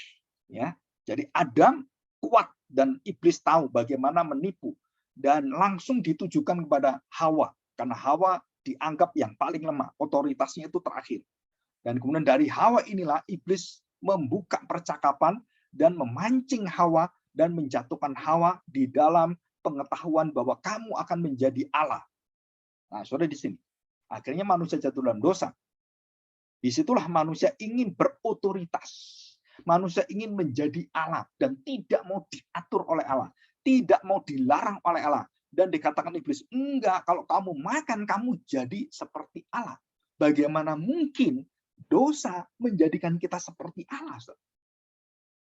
Ya, jadi Adam kuat dan iblis tahu bagaimana menipu, dan langsung ditujukan kepada Hawa, karena Hawa dianggap yang paling lemah, otoritasnya itu terakhir. Dan kemudian dari Hawa inilah iblis membuka percakapan dan memancing Hawa dan menjatuhkan Hawa di dalam pengetahuan bahwa kamu akan menjadi Allah. Nah, saudara di sini. Akhirnya manusia jatuh dalam dosa. Disitulah manusia ingin berotoritas. Manusia ingin menjadi Allah dan tidak mau diatur oleh Allah. Tidak mau dilarang oleh Allah. Dan dikatakan iblis, enggak, kalau kamu makan, kamu jadi seperti Allah. Bagaimana mungkin dosa menjadikan kita seperti Allah?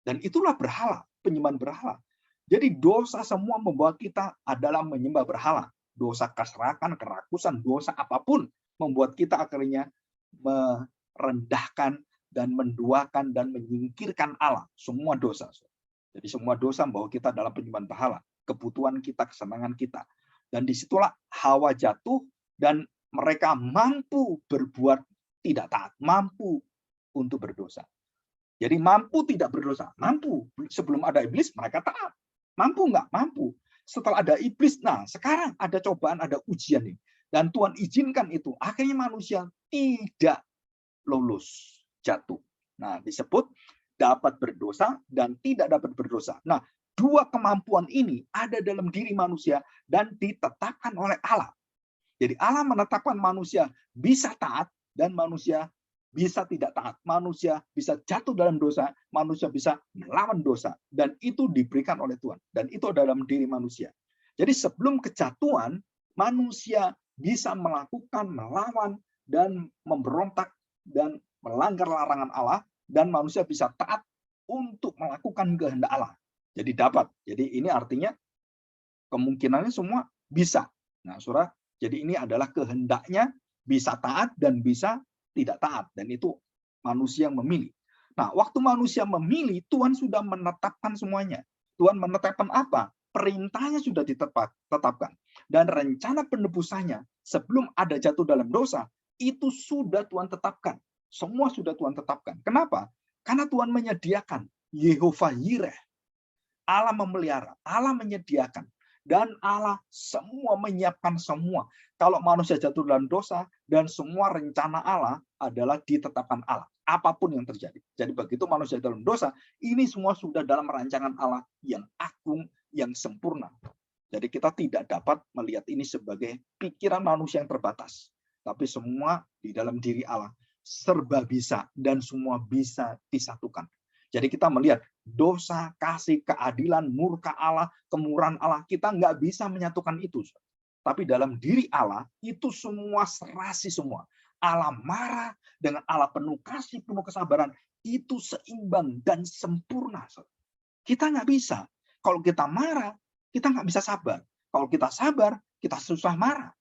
Dan itulah berhala, penyembahan berhala. Jadi dosa semua membawa kita adalah menyembah berhala. Dosa keserakahan, kerakusan, dosa apapun membuat kita akhirnya merendahkan dan menduakan dan menyingkirkan Allah. Semua dosa. Jadi semua dosa membawa kita dalam penyembahan berhala. Kebutuhan kita, kesenangan kita. Dan disitulah Hawa jatuh dan mereka mampu berbuat tidak taat. Mampu untuk berdosa. Jadi mampu tidak berdosa. Mampu. Sebelum ada iblis mereka taat. Mampu nggak? Mampu. Setelah ada iblis, nah sekarang ada cobaan, ada ujian nih. Dan Tuhan izinkan itu. Akhirnya manusia tidak lulus, jatuh. Nah disebut dapat berdosa dan tidak dapat berdosa. Nah dua kemampuan ini ada dalam diri manusia dan ditetapkan oleh Allah. Jadi Allah menetapkan manusia bisa taat dan manusia bisa tidak taat. Manusia bisa jatuh dalam dosa, manusia bisa melawan dosa. Dan itu diberikan oleh Tuhan. Dan itu dalam diri manusia. Jadi sebelum kejatuhan, manusia bisa melakukan, melawan, dan memberontak, dan melanggar larangan Allah, dan manusia bisa taat untuk melakukan kehendak Allah. Jadi dapat. Jadi ini artinya kemungkinannya semua bisa. Nah, saudara, jadi ini adalah kehendaknya bisa taat dan bisa tidak taat. Dan itu manusia yang memilih. Nah, waktu manusia memilih, Tuhan sudah menetapkan semuanya. Tuhan menetapkan apa? Perintahnya sudah ditetapkan. Dan rencana penebusannya sebelum ada jatuh dalam dosa, itu sudah Tuhan tetapkan. Semua sudah Tuhan tetapkan. Kenapa? Karena Tuhan menyediakan. Yehovah Yireh. Allah memelihara, Allah menyediakan, dan Allah semua menyiapkan semua. Kalau manusia jatuh dalam dosa, dan semua rencana Allah adalah ditetapkan Allah. Apapun yang terjadi. Jadi begitu manusia dalam dosa, ini semua sudah dalam rancangan Allah yang agung, yang sempurna. Jadi kita tidak dapat melihat ini sebagai pikiran manusia yang terbatas. Tapi semua di dalam diri Allah serba bisa, dan semua bisa disatukan. Jadi kita melihat dosa, kasih, keadilan, murka Allah, kemurahan Allah, kita nggak bisa menyatukan itu. Tapi dalam diri Allah, itu semua serasi semua. Allah marah dengan Allah penuh kasih, penuh kesabaran. Itu seimbang dan sempurna. Kita nggak bisa. Kalau kita marah, kita nggak bisa sabar. Kalau kita sabar, kita susah marah.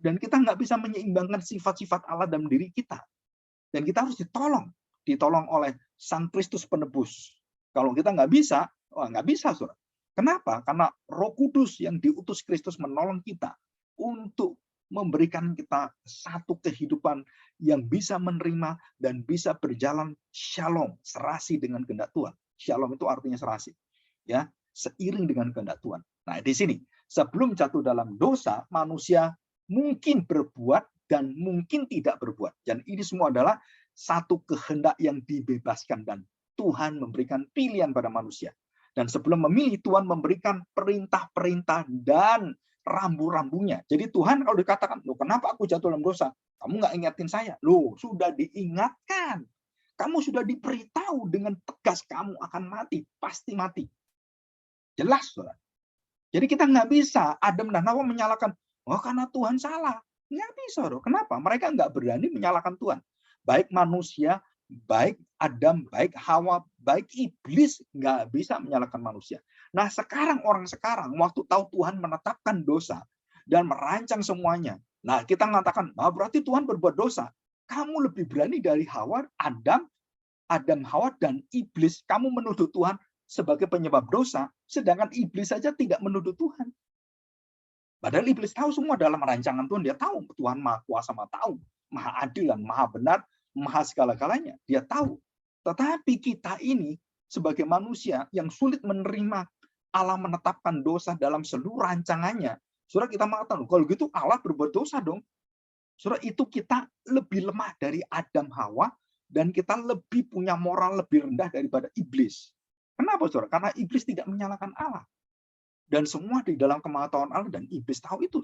Dan kita nggak bisa menyeimbangkan sifat-sifat Allah dalam diri kita. Dan kita harus ditolong oleh Sang Kristus penebus. Kalau kita nggak bisa, nggak bisa, saudara. Kenapa? Karena Roh Kudus yang diutus Kristus menolong kita untuk memberikan kita satu kehidupan yang bisa menerima dan bisa berjalan shalom, serasi dengan kehendak Tuhan. Shalom itu artinya serasi, ya, seiring dengan kehendak Tuhan. Nah, di sini sebelum jatuh dalam dosa, manusia mungkin berbuat dan mungkin tidak berbuat. Dan ini semua adalah satu kehendak yang dibebaskan, dan Tuhan memberikan pilihan pada manusia. Dan sebelum memilih, Tuhan memberikan perintah-perintah dan rambu-rambunya. Jadi Tuhan kalau dikatakan, loh kenapa aku jatuh dalam dosa? Kamu nggak ingatin saya. Loh, sudah diingatkan. Kamu sudah diberitahu dengan tegas kamu akan mati. Pasti mati. Jelas, saudara. Jadi kita nggak bisa Adam dan Hawa menyalahkan, oh karena Tuhan salah. Nggak bisa, saudara. Kenapa? Mereka nggak berani menyalahkan Tuhan. Baik manusia, baik Adam, baik Hawa, baik iblis, nggak bisa menyalahkan manusia. Nah sekarang, orang sekarang, waktu tahu Tuhan menetapkan dosa, dan merancang semuanya. Nah, kita mengatakan, berarti Tuhan berbuat dosa. Kamu lebih berani dari Adam, Hawa, dan iblis. Kamu menuduh Tuhan sebagai penyebab dosa, sedangkan iblis saja tidak menuduh Tuhan. Padahal iblis tahu semua dalam rancangan Tuhan. Dia tahu Tuhan Maha Kuasa, Maha tahu, Maha adil, dan Maha benar, Maha segala-galanya. Dia tahu. Tetapi kita ini sebagai manusia yang sulit menerima Allah menetapkan dosa dalam seluruh rancangannya. Saudara, kita mengatakan, kalau gitu Allah berbuat dosa dong. Saudara, itu kita lebih lemah dari Adam, Hawa, dan kita lebih punya moral lebih rendah daripada iblis. Kenapa, saudara? Karena iblis tidak menyalahkan Allah. Dan semua di dalam kemahatauan Allah, dan iblis tahu itu.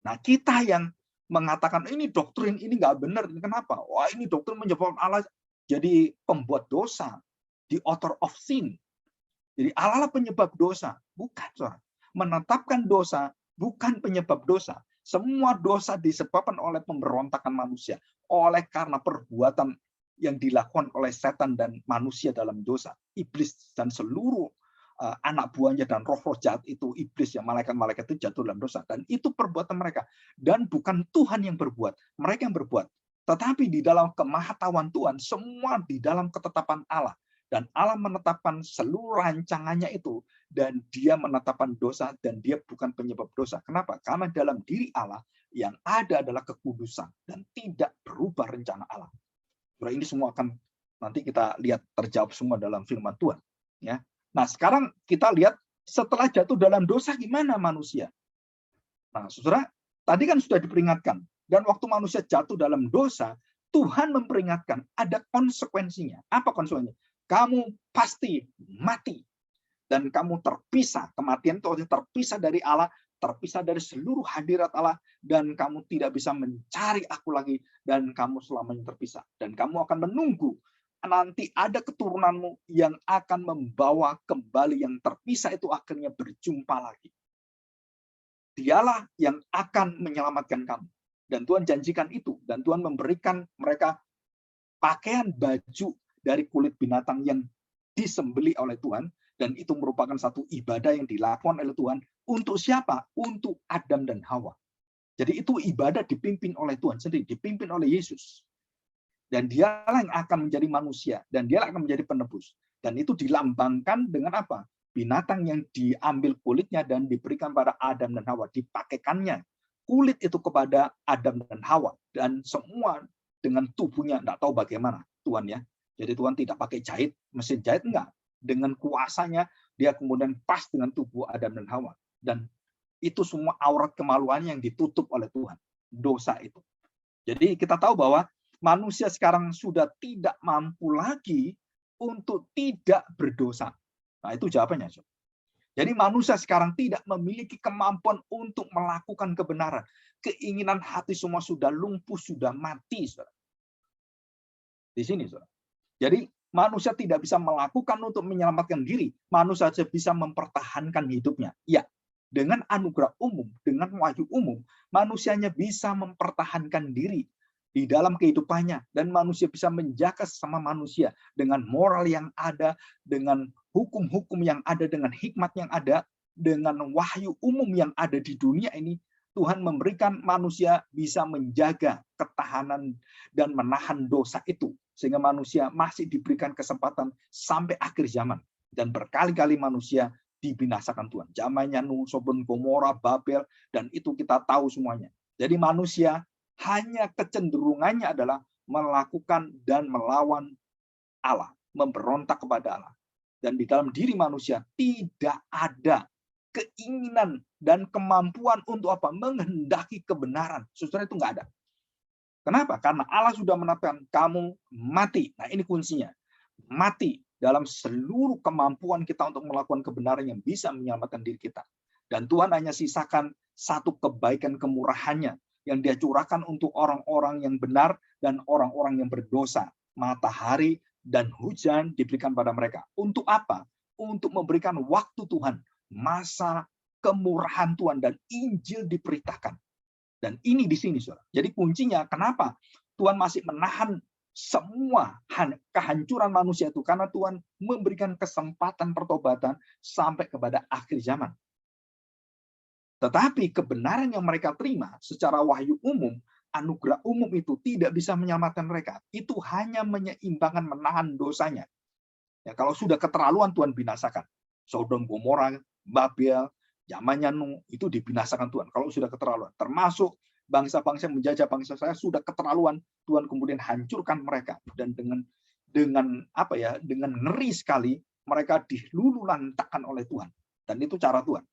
Nah, kita yang mengatakan ini doktrin ini nggak benar. Kenapa? Wah, ini doktrin menyebabkan Allah jadi pembuat dosa, the author of sin. Jadi Allah lah penyebab dosa. Bukan, saudara. Menetapkan dosa bukan penyebab dosa. Semua dosa disebabkan oleh pemberontakan manusia. Oleh karena perbuatan yang dilakukan oleh setan dan manusia dalam dosa. Iblis dan seluruh anak buahnya dan roh-roh jahat itu, iblis, yang malaikat-malaikat itu jatuh dalam dosa. Dan itu perbuatan mereka. Dan bukan Tuhan yang berbuat. Mereka yang berbuat. Tetapi di dalam kemahatauan Tuhan, semua di dalam ketetapan Allah. Dan Allah menetapkan seluruh rancangannya itu. Dan dia menetapkan dosa, dan dia bukan penyebab dosa. Kenapa? Karena dalam diri Allah yang ada adalah kekudusan. Dan tidak berubah rencana Allah. Ini semua akan nanti kita lihat terjawab semua dalam firman Tuhan. Ya. Nah, sekarang kita lihat setelah jatuh dalam dosa gimana manusia. Nah, saudara, tadi kan sudah diperingatkan. Dan waktu manusia jatuh dalam dosa, Tuhan memperingatkan ada konsekuensinya. Apa konsekuensinya? Kamu pasti mati. Dan kamu terpisah. Kematian itu terpisah dari Allah, terpisah dari seluruh hadirat Allah, dan kamu tidak bisa mencari aku lagi, dan kamu selamanya terpisah. Dan kamu akan menunggu nanti ada keturunanmu yang akan membawa kembali yang terpisah itu akhirnya berjumpa lagi. Dialah yang akan menyelamatkan kamu. Dan Tuhan janjikan itu. Dan Tuhan memberikan mereka pakaian baju dari kulit binatang yang disembelih oleh Tuhan. Dan itu merupakan satu ibadah yang dilakukan oleh Tuhan. Untuk siapa? Untuk Adam dan Hawa. Jadi itu ibadah dipimpin oleh Tuhan sendiri. Dipimpin oleh Yesus. Dan dialah yang akan menjadi manusia. Dan dialah akan menjadi penebus. Dan itu dilambangkan dengan apa? Binatang yang diambil kulitnya dan diberikan pada Adam dan Hawa. Dipakaikannya kulit itu kepada Adam dan Hawa. Dan semua dengan tubuhnya. Tidak tahu bagaimana Tuhan ya. Jadi Tuhan tidak pakai jahit. Mesin jahit enggak. Dengan kuasanya dia kemudian pas dengan tubuh Adam dan Hawa. Dan itu semua aurat kemaluannya yang ditutup oleh Tuhan. Dosa itu. Jadi kita tahu bahwa manusia sekarang sudah tidak mampu lagi untuk tidak berdosa. Nah, itu jawabannya. Jadi manusia sekarang tidak memiliki kemampuan untuk melakukan kebenaran. Keinginan hati semua sudah lumpuh, sudah mati. Saudara. Di sini, saudara. Jadi manusia tidak bisa melakukan untuk menyelamatkan diri. Manusia saja bisa mempertahankan hidupnya. Ya, dengan anugerah umum, dengan wahyu umum, manusianya bisa mempertahankan diri di dalam kehidupannya, dan manusia bisa menjaga sesama manusia dengan moral yang ada, dengan hukum-hukum yang ada, dengan hikmat yang ada, dengan wahyu umum yang ada di dunia ini. Tuhan memberikan manusia bisa menjaga ketahanan dan menahan dosa itu, sehingga manusia masih diberikan kesempatan sampai akhir zaman. Dan berkali-kali manusia dibinasakan Tuhan. Zamannya Nuh, Sodom, Gomora, Babel, dan itu kita tahu semuanya. Jadi manusia hanya kecenderungannya adalah melakukan dan melawan Allah, memberontak kepada Allah. Dan di dalam diri manusia tidak ada keinginan dan kemampuan untuk apa? Menghendaki kebenaran. Saudara, itu nggak ada. Kenapa? Karena Allah sudah menetapkan kamu mati. Nah, ini kuncinya. Mati dalam seluruh kemampuan kita untuk melakukan kebenaran yang bisa menyelamatkan diri kita. Dan Tuhan hanya sisakan satu kebaikan kemurahannya yang dia curahkan untuk orang-orang yang benar dan orang-orang yang berdosa. Matahari dan hujan diberikan pada mereka. Untuk apa? Untuk memberikan waktu Tuhan, masa kemurahan Tuhan, dan Injil diberitakan. Dan ini di sini, saudara. Jadi kuncinya kenapa Tuhan masih menahan semua kehancuran manusia itu? Karena Tuhan memberikan kesempatan pertobatan sampai kepada akhir zaman. Tetapi kebenaran yang mereka terima secara wahyu umum, anugerah umum itu tidak bisa menyelamatkan mereka. Itu hanya menyeimbangkan, menahan dosanya. Ya, kalau sudah keterlaluan, Tuhan binasakan. Sodom, Gomora, Babel, zamannya Nuh, itu dibinasakan Tuhan. Kalau sudah keterlaluan, termasuk bangsa-bangsa yang menjajah bangsa saya, sudah keterlaluan, Tuhan kemudian hancurkan mereka. Dan dengan apa ya, dengan ngeri sekali mereka dilululantakkan oleh Tuhan. Dan itu cara Tuhan.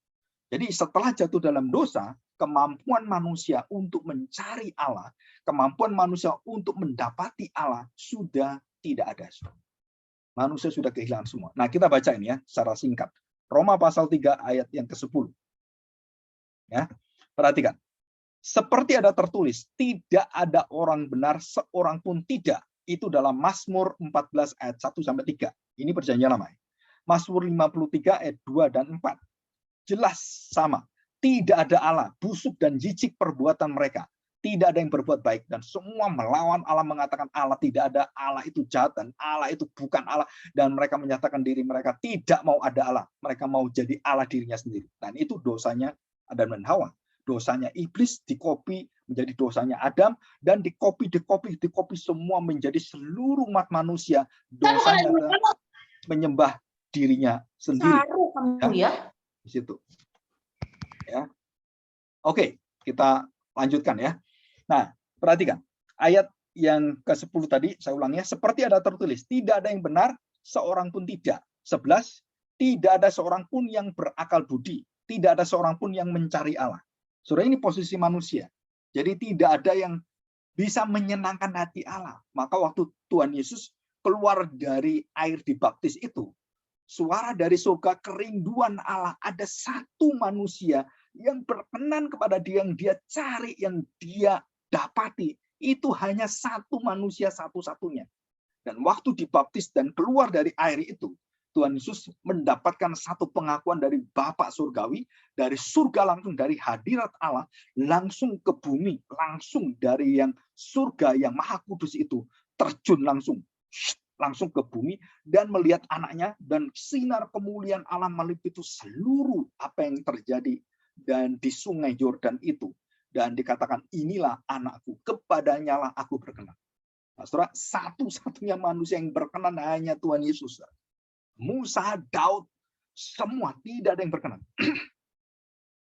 Jadi setelah jatuh dalam dosa, kemampuan manusia untuk mencari Allah, kemampuan manusia untuk mendapati Allah sudah tidak ada. Manusia sudah kehilangan semua. Nah, kita baca ini ya secara singkat. Roma pasal 3 ayat yang ke-10. Ya. Perhatikan. Seperti ada tertulis, tidak ada orang benar seorang pun tidak. Itu dalam Mazmur 14 ayat 1 sampai 3. Ini perjanjian lama. Mazmur 53 ayat 2 dan 4. Jelas sama. Tidak ada Allah, busuk dan jijik perbuatan mereka. Tidak ada yang berbuat baik. Dan semua melawan Allah, mengatakan Allah tidak ada, Allah itu jahat, dan Allah itu bukan Allah. Dan mereka menyatakan diri mereka tidak mau ada Allah. Mereka mau jadi Allah dirinya sendiri. Dan itu dosanya Adam dan Hawa. Dosanya iblis dikopi menjadi dosanya Adam. Dan dikopi semua menjadi seluruh umat manusia. Dosanya menyembah dirinya sendiri. Ya. Di situ. Ya. Oke, kita lanjutkan ya. Nah, perhatikan. Ayat yang ke-10 tadi, saya ulangnya, seperti ada tertulis, tidak ada yang benar, seorang pun tidak. 11, tidak ada seorang pun yang berakal budi, tidak ada seorang pun yang mencari Allah. Saudara, ini posisi manusia. Jadi tidak ada yang bisa menyenangkan hati Allah. Maka waktu Tuhan Yesus keluar dari air dibaptis itu, suara dari surga, kerinduan Allah, ada satu manusia yang berkenan kepada dia, yang dia cari, yang dia dapati. Itu hanya satu manusia satu-satunya. Dan waktu dibaptis dan keluar dari air itu, Tuhan Yesus mendapatkan satu pengakuan dari Bapa Surgawi, dari surga langsung, dari hadirat Allah, langsung ke bumi, langsung dari yang surga yang maha kudus itu, terjun langsung ke bumi dan melihat anaknya, dan sinar kemuliaan Allah meliputi seluruh apa yang terjadi dan di sungai Yordan itu, dan dikatakan inilah anakku, kepadanya lah aku berkenan. Nah, saudara, satu-satunya manusia yang berkenan hanya Tuhan Yesus. Musa, Daud, semua tidak ada yang berkenan.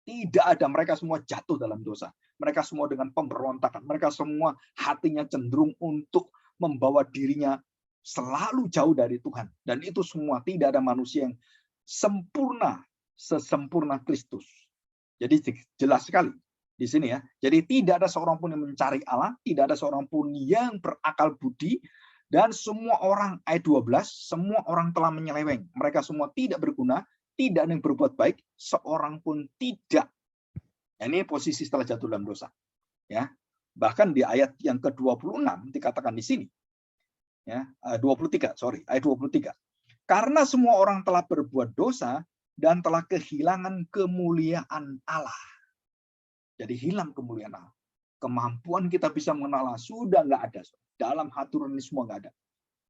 Tidak ada, mereka semua jatuh dalam dosa. Mereka semua dengan pemberontakan, mereka semua hatinya cenderung untuk membawa dirinya selalu jauh dari Tuhan. Dan itu semua, tidak ada manusia yang sempurna sesempurna Kristus. Jadi jelas sekali di sini ya. Jadi tidak ada seorang pun yang mencari Allah, tidak ada seorang pun yang berakal budi, dan semua orang, ayat 12, semua orang telah menyeleweng. Mereka semua tidak berguna, tidak ada yang berbuat baik, seorang pun tidak. Ini posisi setelah jatuh dalam dosa. Ya. Bahkan di ayat yang ke-26 dikatakan di sini. Ya, ayat 23. Karena semua orang telah berbuat dosa dan telah kehilangan kemuliaan Allah. Jadi hilang kemuliaan Allah. Kemampuan kita bisa mengenal Allah sudah nggak ada. Dalam haturan ini semua nggak ada.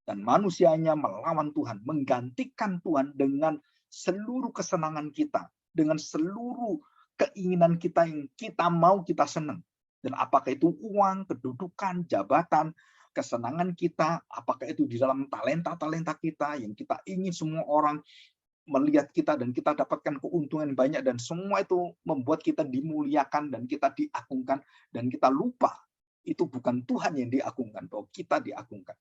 Dan manusianya melawan Tuhan, menggantikan Tuhan dengan seluruh kesenangan kita, dengan seluruh keinginan kita yang kita mau, kita senang. Dan apakah itu uang, kedudukan, jabatan, kesenangan kita, apakah itu di dalam talenta-talenta kita yang kita ingin semua orang melihat kita dan kita dapatkan keuntungan banyak, dan semua itu membuat kita dimuliakan dan kita diagungkan, dan kita lupa itu bukan Tuhan yang diagungkan, bahwa kita diagungkan.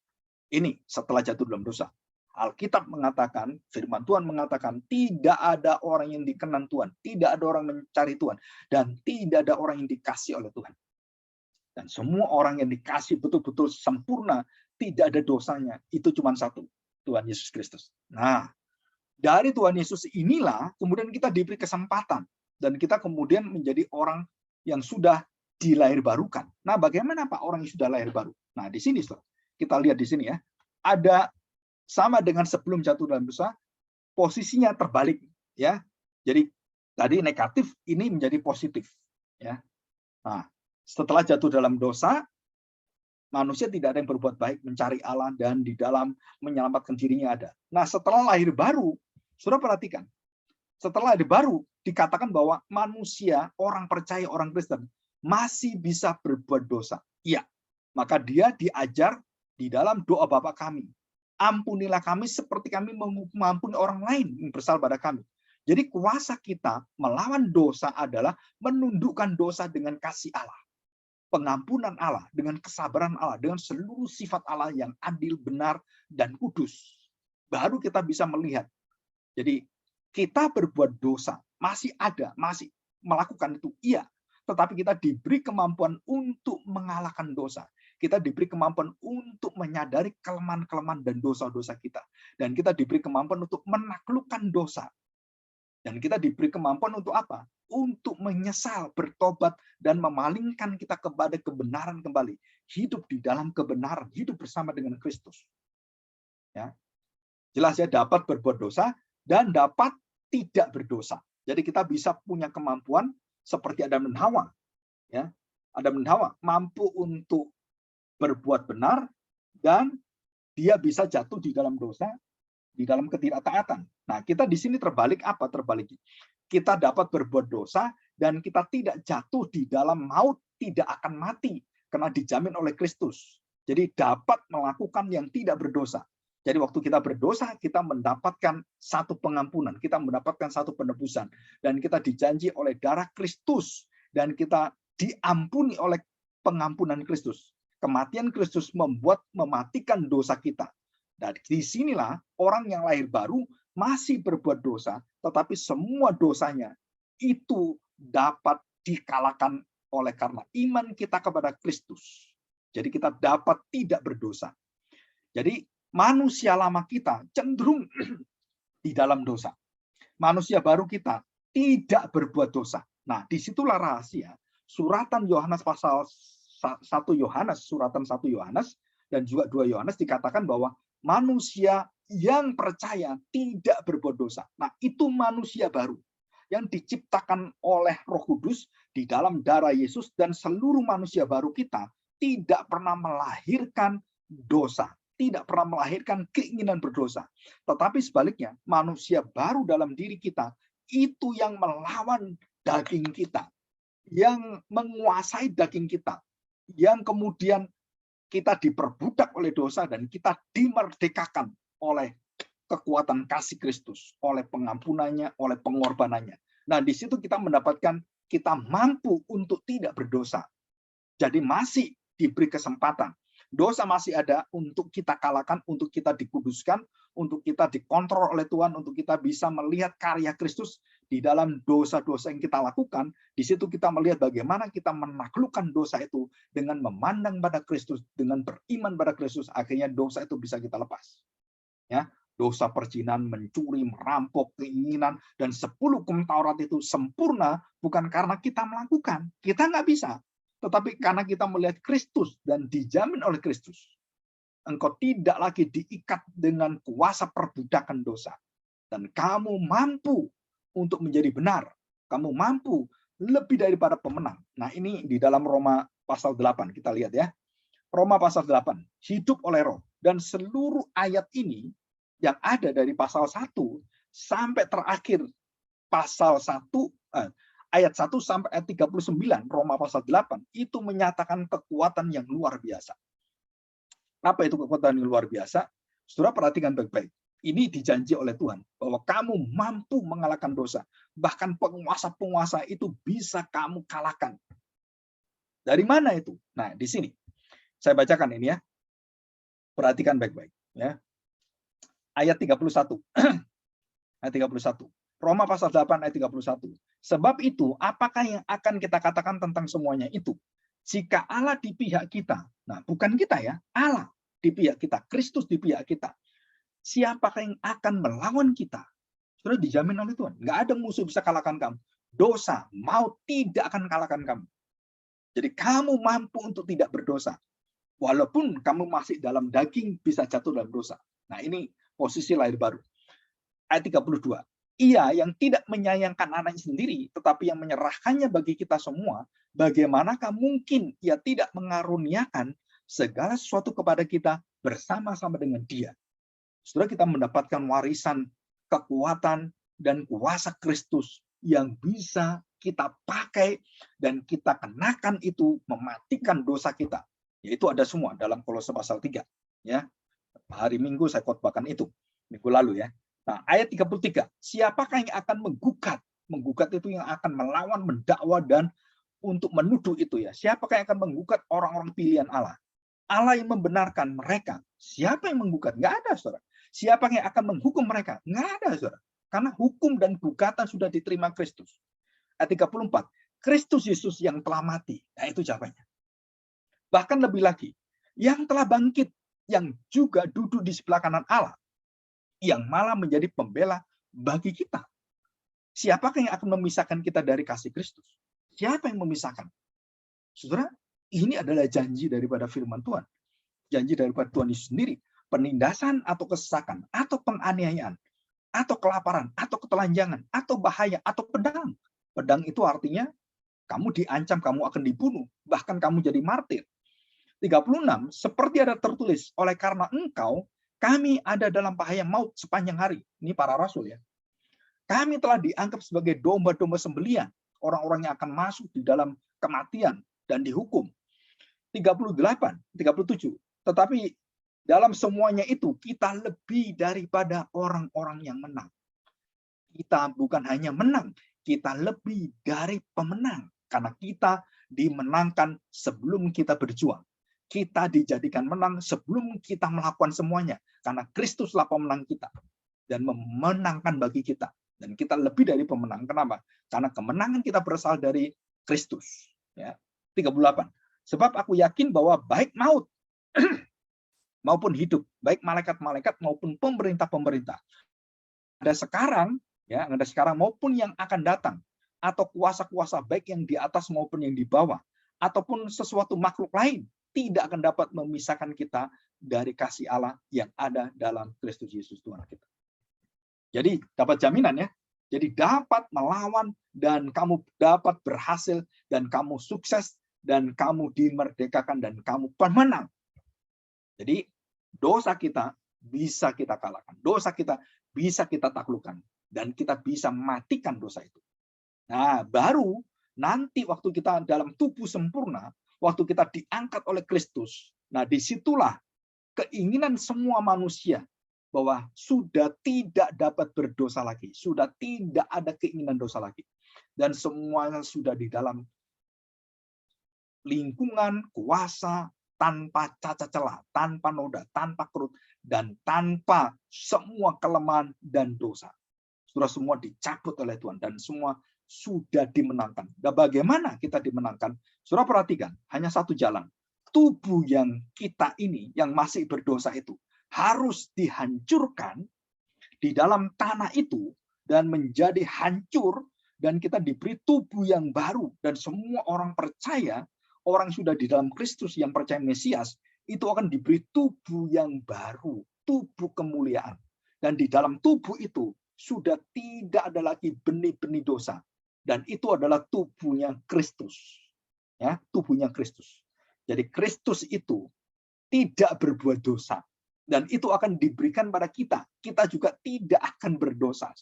Ini setelah jatuh dalam dosa. Alkitab mengatakan, firman Tuhan mengatakan, tidak ada orang yang dikenan Tuhan, tidak ada orang mencari Tuhan, dan tidak ada orang yang dikasih oleh Tuhan. Dan semua orang yang dikasih betul-betul sempurna, tidak ada dosanya. Itu cuma satu, Tuhan Yesus Kristus. Nah, dari Tuhan Yesus inilah kemudian kita diberi kesempatan. Dan kita kemudian menjadi orang yang sudah dilahirbarukan. Nah, bagaimana Pak orang yang sudah lahir baru? Nah, di sini kita lihat di sini ya. Ada sama dengan sebelum jatuh dalam dosa, posisinya terbalik. Ya. Jadi tadi negatif, ini menjadi positif. Ya. Nah, setelah jatuh dalam dosa, manusia tidak ada yang berbuat baik, mencari Allah, dan di dalam menyelamatkan dirinya ada. Nah, setelah lahir baru, saudara perhatikan, setelah lahir baru, dikatakan bahwa manusia, orang percaya, orang Kristen, masih bisa berbuat dosa. Iya, maka dia diajar di dalam doa Bapa kami. Ampunilah kami seperti kami mengampuni orang lain yang bersalah pada kami. Jadi kuasa kita melawan dosa adalah menundukkan dosa dengan kasih Allah. Pengampunan Allah, dengan kesabaran Allah, dengan seluruh sifat Allah yang adil, benar, dan kudus. Baru kita bisa melihat. Jadi kita berbuat dosa, masih ada, masih melakukan itu, iya. Tetapi kita diberi kemampuan untuk mengalahkan dosa. Kita diberi kemampuan untuk menyadari kelemahan-kelemahan dan dosa-dosa kita. Dan kita diberi kemampuan untuk menaklukkan dosa. Dan kita diberi kemampuan untuk apa? Untuk menyesal, bertobat, dan memalingkan kita kepada kebenaran kembali. Hidup di dalam kebenaran, hidup bersama dengan Kristus. Ya. Jelas ya, dapat berbuat dosa dan dapat tidak berdosa. Jadi kita bisa punya kemampuan seperti Adam dan Hawa. Ya. Adam dan Hawa mampu untuk berbuat benar dan dia bisa jatuh di dalam dosa, di dalam ketidaktaatan. Nah, kita di sini terbalik apa? Terbalik. Kita dapat berbuat dosa dan kita tidak jatuh di dalam maut, tidak akan mati karena dijamin oleh Kristus. Jadi dapat melakukan yang tidak berdosa. Jadi waktu kita berdosa, kita mendapatkan satu pengampunan, kita mendapatkan satu penebusan, dan kita dijanji oleh darah Kristus, dan kita diampuni oleh pengampunan Kristus. Kematian Kristus mematikan dosa kita. Dan disinilah orang yang lahir baru masih berbuat dosa, tetapi semua dosanya itu dapat dikalahkan oleh karena iman kita kepada Kristus. Jadi kita dapat tidak berdosa. Jadi manusia lama kita cenderung di dalam dosa. Manusia baru kita tidak berbuat dosa. Nah, disitulah rahasia. Suratan Yohanes pasal 1 Yohanes, suratan 1 Yohanes dan juga 2 Yohanes dikatakan bahwa manusia yang percaya tidak berbuat dosa. Nah, itu manusia baru yang diciptakan oleh Roh Kudus di dalam darah Yesus, dan seluruh manusia baru kita tidak pernah melahirkan dosa. Tidak pernah melahirkan keinginan berdosa. Tetapi sebaliknya, manusia baru dalam diri kita itu yang melawan daging kita, yang menguasai daging kita, yang kemudian kita diperbudak oleh dosa dan kita dimerdekakan oleh kekuatan kasih Kristus, oleh pengampunannya, oleh pengorbanannya. Nah, di situ kita mendapatkan kita mampu untuk tidak berdosa. Jadi masih diberi kesempatan. Dosa masih ada untuk kita kalahkan, untuk kita dikuduskan, untuk kita dikontrol oleh Tuhan, untuk kita bisa melihat karya Kristus di dalam dosa-dosa yang kita lakukan. Di situ kita melihat bagaimana kita menaklukkan dosa itu dengan memandang pada Kristus, dengan beriman pada Kristus, akhirnya dosa itu bisa kita lepas. Ya, dosa perzinahan, mencuri, merampok, keinginan, dan 10 hukum Taurat itu sempurna bukan karena kita melakukan. Kita nggak bisa. Tetapi karena kita melihat Kristus dan dijamin oleh Kristus, engkau tidak lagi diikat dengan kuasa perbudakan dosa. Dan kamu mampu untuk menjadi benar. Kamu mampu lebih daripada pemenang. Nah, ini di dalam Roma pasal 8. Kita lihat ya. Roma pasal 8. Hidup oleh roh. Dan seluruh ayat ini yang ada dari pasal 1 sampai terakhir pasal 1, ayat 1 sampai ayat 39, Roma pasal 8, itu menyatakan kekuatan yang luar biasa. Apa itu kekuatan yang luar biasa? Saudara perhatikan baik-baik. Ini dijanji oleh Tuhan, bahwa kamu mampu mengalahkan dosa. Bahkan penguasa-penguasa itu bisa kamu kalahkan. Dari mana itu? Nah, di sini. Saya bacakan ini ya. Perhatikan baik-baik. Ya. Ayat 31. Ayat 31. Roma pasal 8 ayat 31. Sebab itu, apakah yang akan kita katakan tentang semuanya itu? Jika Allah di pihak kita, nah bukan kita ya, Allah di pihak kita, Kristus di pihak kita, siapakah yang akan melawan kita? Sudah dijamin oleh Tuhan. Nggak ada musuh bisa kalahkan kamu. Dosa, maut tidak akan kalahkan kamu. Jadi kamu mampu untuk tidak berdosa. Walaupun kamu masih dalam daging bisa jatuh dalam dosa. Nah ini posisi lahir baru. Ayat 32. Ia yang tidak menyayangkan anaknya sendiri, tetapi yang menyerahkannya bagi kita semua, bagaimanakah mungkin ia tidak mengaruniakan segala sesuatu kepada kita bersama-sama dengan dia? Saudara, kita mendapatkan warisan, kekuatan, dan kuasa Kristus yang bisa kita pakai dan kita kenakan itu mematikan dosa kita. Yaitu ada semua dalam Kolose pasal 3. Ya. Hari Minggu saya khotbahkan itu. Minggu lalu ya. Nah, ayat 33. Siapakah yang akan menggugat? Menggugat itu yang akan melawan, mendakwa, dan untuk menuduh itu ya. Siapakah yang akan menggugat orang-orang pilihan Allah? Allah yang membenarkan mereka. Siapa yang menggugat? Nggak ada, saudara. Siapa yang akan menghukum mereka? Nggak ada, saudara. Karena hukum dan gugatan sudah diterima Kristus. Ayat 34. Kristus Yesus yang telah mati. Nah, itu jawabannya. Bahkan lebih lagi, yang telah bangkit, yang juga duduk di sebelah kanan Allah, yang malah menjadi pembela bagi kita. Siapakah yang akan memisahkan kita dari kasih Kristus? Siapa yang memisahkan? Saudara, ini adalah janji daripada firman Tuhan. Janji daripada Tuhan Yesus sendiri. Penindasan atau kesesakan, atau penganiayaan, atau kelaparan, atau ketelanjangan, atau bahaya, atau pedang. Pedang itu artinya kamu diancam, kamu akan dibunuh, bahkan kamu jadi martir. 36, seperti ada tertulis, oleh karena engkau, kami ada dalam bahaya maut sepanjang hari. Ini para rasul ya. Kami telah dianggap sebagai domba-domba sembelian. Orang-orang yang akan masuk di dalam kematian dan dihukum. 38, 37. Tetapi dalam semuanya itu, kita lebih daripada orang-orang yang menang. Kita bukan hanya menang, kita lebih dari pemenang. Karena kita dimenangkan sebelum kita berjuang. Kita dijadikan menang sebelum kita melakukan semuanya. Karena Kristuslah pemenang kita. Dan memenangkan bagi kita. Dan kita lebih dari pemenang. Kenapa? Karena kemenangan kita berasal dari Kristus. Ya. 38. Sebab aku yakin bahwa baik maut maupun hidup, baik malaikat-malaikat maupun pemerintah-pemerintah, ada sekarang, ya, ada sekarang maupun yang akan datang, atau kuasa-kuasa baik yang di atas maupun yang di bawah, ataupun sesuatu makhluk lain, tidak akan dapat memisahkan kita dari kasih Allah yang ada dalam Kristus Yesus Tuhan kita. Jadi dapat jaminan ya. Jadi dapat melawan dan kamu dapat berhasil dan kamu sukses dan kamu dimerdekakan dan kamu pemenang. Jadi dosa kita bisa kita kalahkan. Dosa kita bisa kita taklukkan. Dan kita bisa matikan dosa itu. Nah, baru nanti waktu kita dalam tubuh sempurna, waktu kita diangkat oleh Kristus, nah disitulah keinginan semua manusia bahwa sudah tidak dapat berdosa lagi. Sudah tidak ada keinginan dosa lagi. Dan semuanya sudah di dalam lingkungan, kuasa, tanpa cacat celah, tanpa noda, tanpa kerut, dan tanpa semua kelemahan dan dosa. Sudah semua dicabut oleh Tuhan dan semua sudah dimenangkan. Dan bagaimana kita dimenangkan? Saudara perhatikan, hanya satu jalan. Tubuh yang kita ini, yang masih berdosa itu, harus dihancurkan di dalam tanah itu dan menjadi hancur dan kita diberi tubuh yang baru. Dan semua orang percaya, orang sudah di dalam Kristus yang percaya Mesias, itu akan diberi tubuh yang baru, tubuh kemuliaan. Dan di dalam tubuh itu sudah tidak ada lagi benih-benih dosa. Dan itu adalah tubuhnya Kristus. Ya, tubuhnya Kristus. Jadi Kristus itu tidak berbuat dosa. Dan itu akan diberikan pada kita. Kita juga tidak akan berdosa.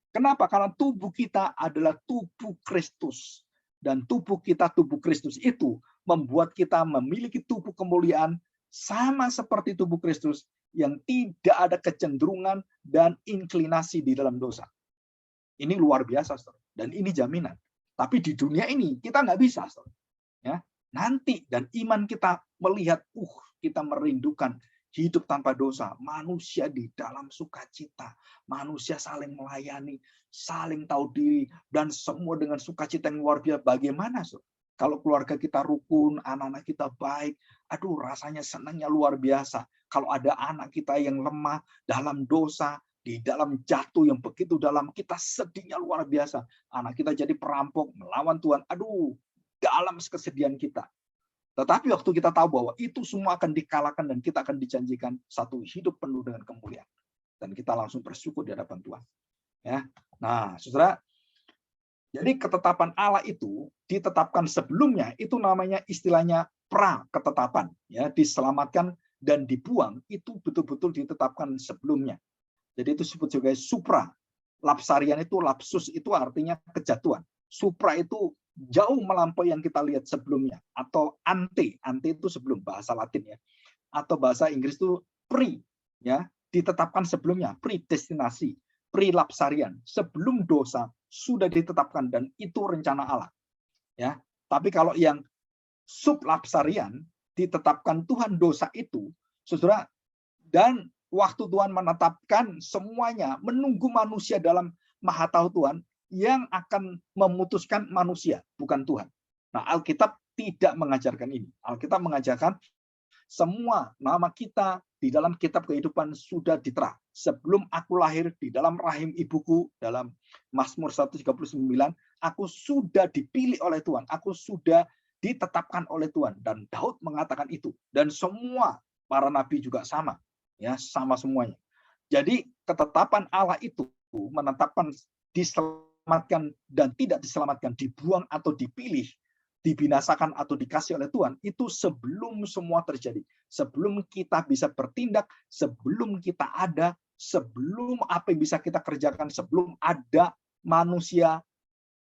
Kenapa? Karena tubuh kita adalah tubuh Kristus. Dan tubuh kita, tubuh Kristus itu membuat kita memiliki tubuh kemuliaan sama seperti tubuh Kristus yang tidak ada kecenderungan dan inklinasi di dalam dosa. Ini luar biasa, saudara. Dan ini jaminan. Tapi di dunia ini kita nggak bisa, saudara. Ya, nanti dan iman kita melihat, kita merindukan hidup tanpa dosa, manusia di dalam sukacita, manusia saling melayani, saling tahu diri, dan semua dengan sukacita yang luar biasa. Bagaimana, so? Kalau keluarga kita rukun, anak-anak kita baik, aduh rasanya senangnya luar biasa. Kalau ada anak kita yang lemah dalam dosa, di dalam jatuh yang begitu dalam, kita sedihnya luar biasa. Anak kita jadi perampok, melawan Tuhan, aduh, dalam kesedihan kita. Tetapi waktu kita tahu bahwa itu semua akan dikalahkan dan kita akan dijanjikan satu hidup penuh dengan kemuliaan. Dan kita langsung bersyukur di hadapan Tuhan. Ya. Nah, saudara, jadi ketetapan Allah itu ditetapkan sebelumnya, itu namanya istilahnya pra-ketetapan. Ya, diselamatkan dan dibuang, itu betul-betul ditetapkan sebelumnya. Jadi itu disebut sebagai supra. Lapsarian itu, lapsus itu artinya kejatuhan. Supra itu jauh melampaui yang kita lihat sebelumnya. Atau ante itu sebelum, bahasa Latin ya. Atau bahasa Inggris itu pre, ya, ditetapkan sebelumnya, predestinasi, pre-lapsarian, sebelum dosa sudah ditetapkan dan itu rencana Allah. Ya, tapi kalau yang sublapsarian ditetapkan Tuhan dosa itu, saudara, dan waktu Tuhan menetapkan semuanya, menunggu manusia dalam maha tahu Tuhan yang akan memutuskan manusia, bukan Tuhan. Nah, Alkitab tidak mengajarkan ini. Alkitab mengajarkan semua nama kita di dalam kitab kehidupan sudah ditera. Sebelum aku lahir di dalam rahim ibuku, dalam Mazmur 139, aku sudah dipilih oleh Tuhan. Aku sudah ditetapkan oleh Tuhan. Dan Daud mengatakan itu. Dan semua para nabi juga sama. Ya, sama semuanya. Jadi ketetapan Allah itu menetapkan diselamatkan dan tidak diselamatkan, dibuang atau dipilih, dibinasakan atau dikasih oleh Tuhan, itu sebelum semua terjadi. Sebelum kita bisa bertindak, sebelum kita ada, sebelum apa yang bisa kita kerjakan, sebelum ada manusia,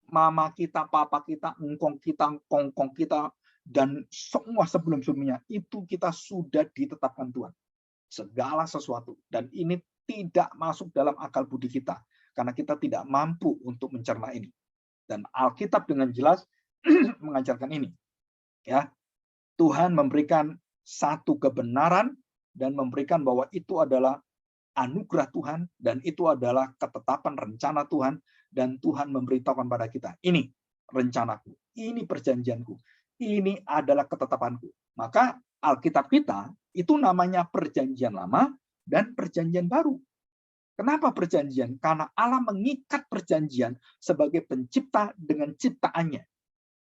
mama kita, papa kita, engkong kita, kongkong kita, dan semua sebelum-sebelumnya, itu kita sudah ditetapkan Tuhan. Segala sesuatu. Dan ini tidak masuk dalam akal budi kita. Karena kita tidak mampu untuk mencerna ini. Dan Alkitab dengan jelas mengajarkan ini. Ya, Tuhan memberikan satu kebenaran dan memberikan bahwa itu adalah anugerah Tuhan dan itu adalah ketetapan rencana Tuhan dan Tuhan memberitahukan pada kita, ini rencanaku, ini perjanjianku, ini adalah ketetapanku. Maka Alkitab kita itu namanya perjanjian lama dan perjanjian baru. Kenapa perjanjian? Karena Allah mengikat perjanjian sebagai pencipta dengan ciptaannya.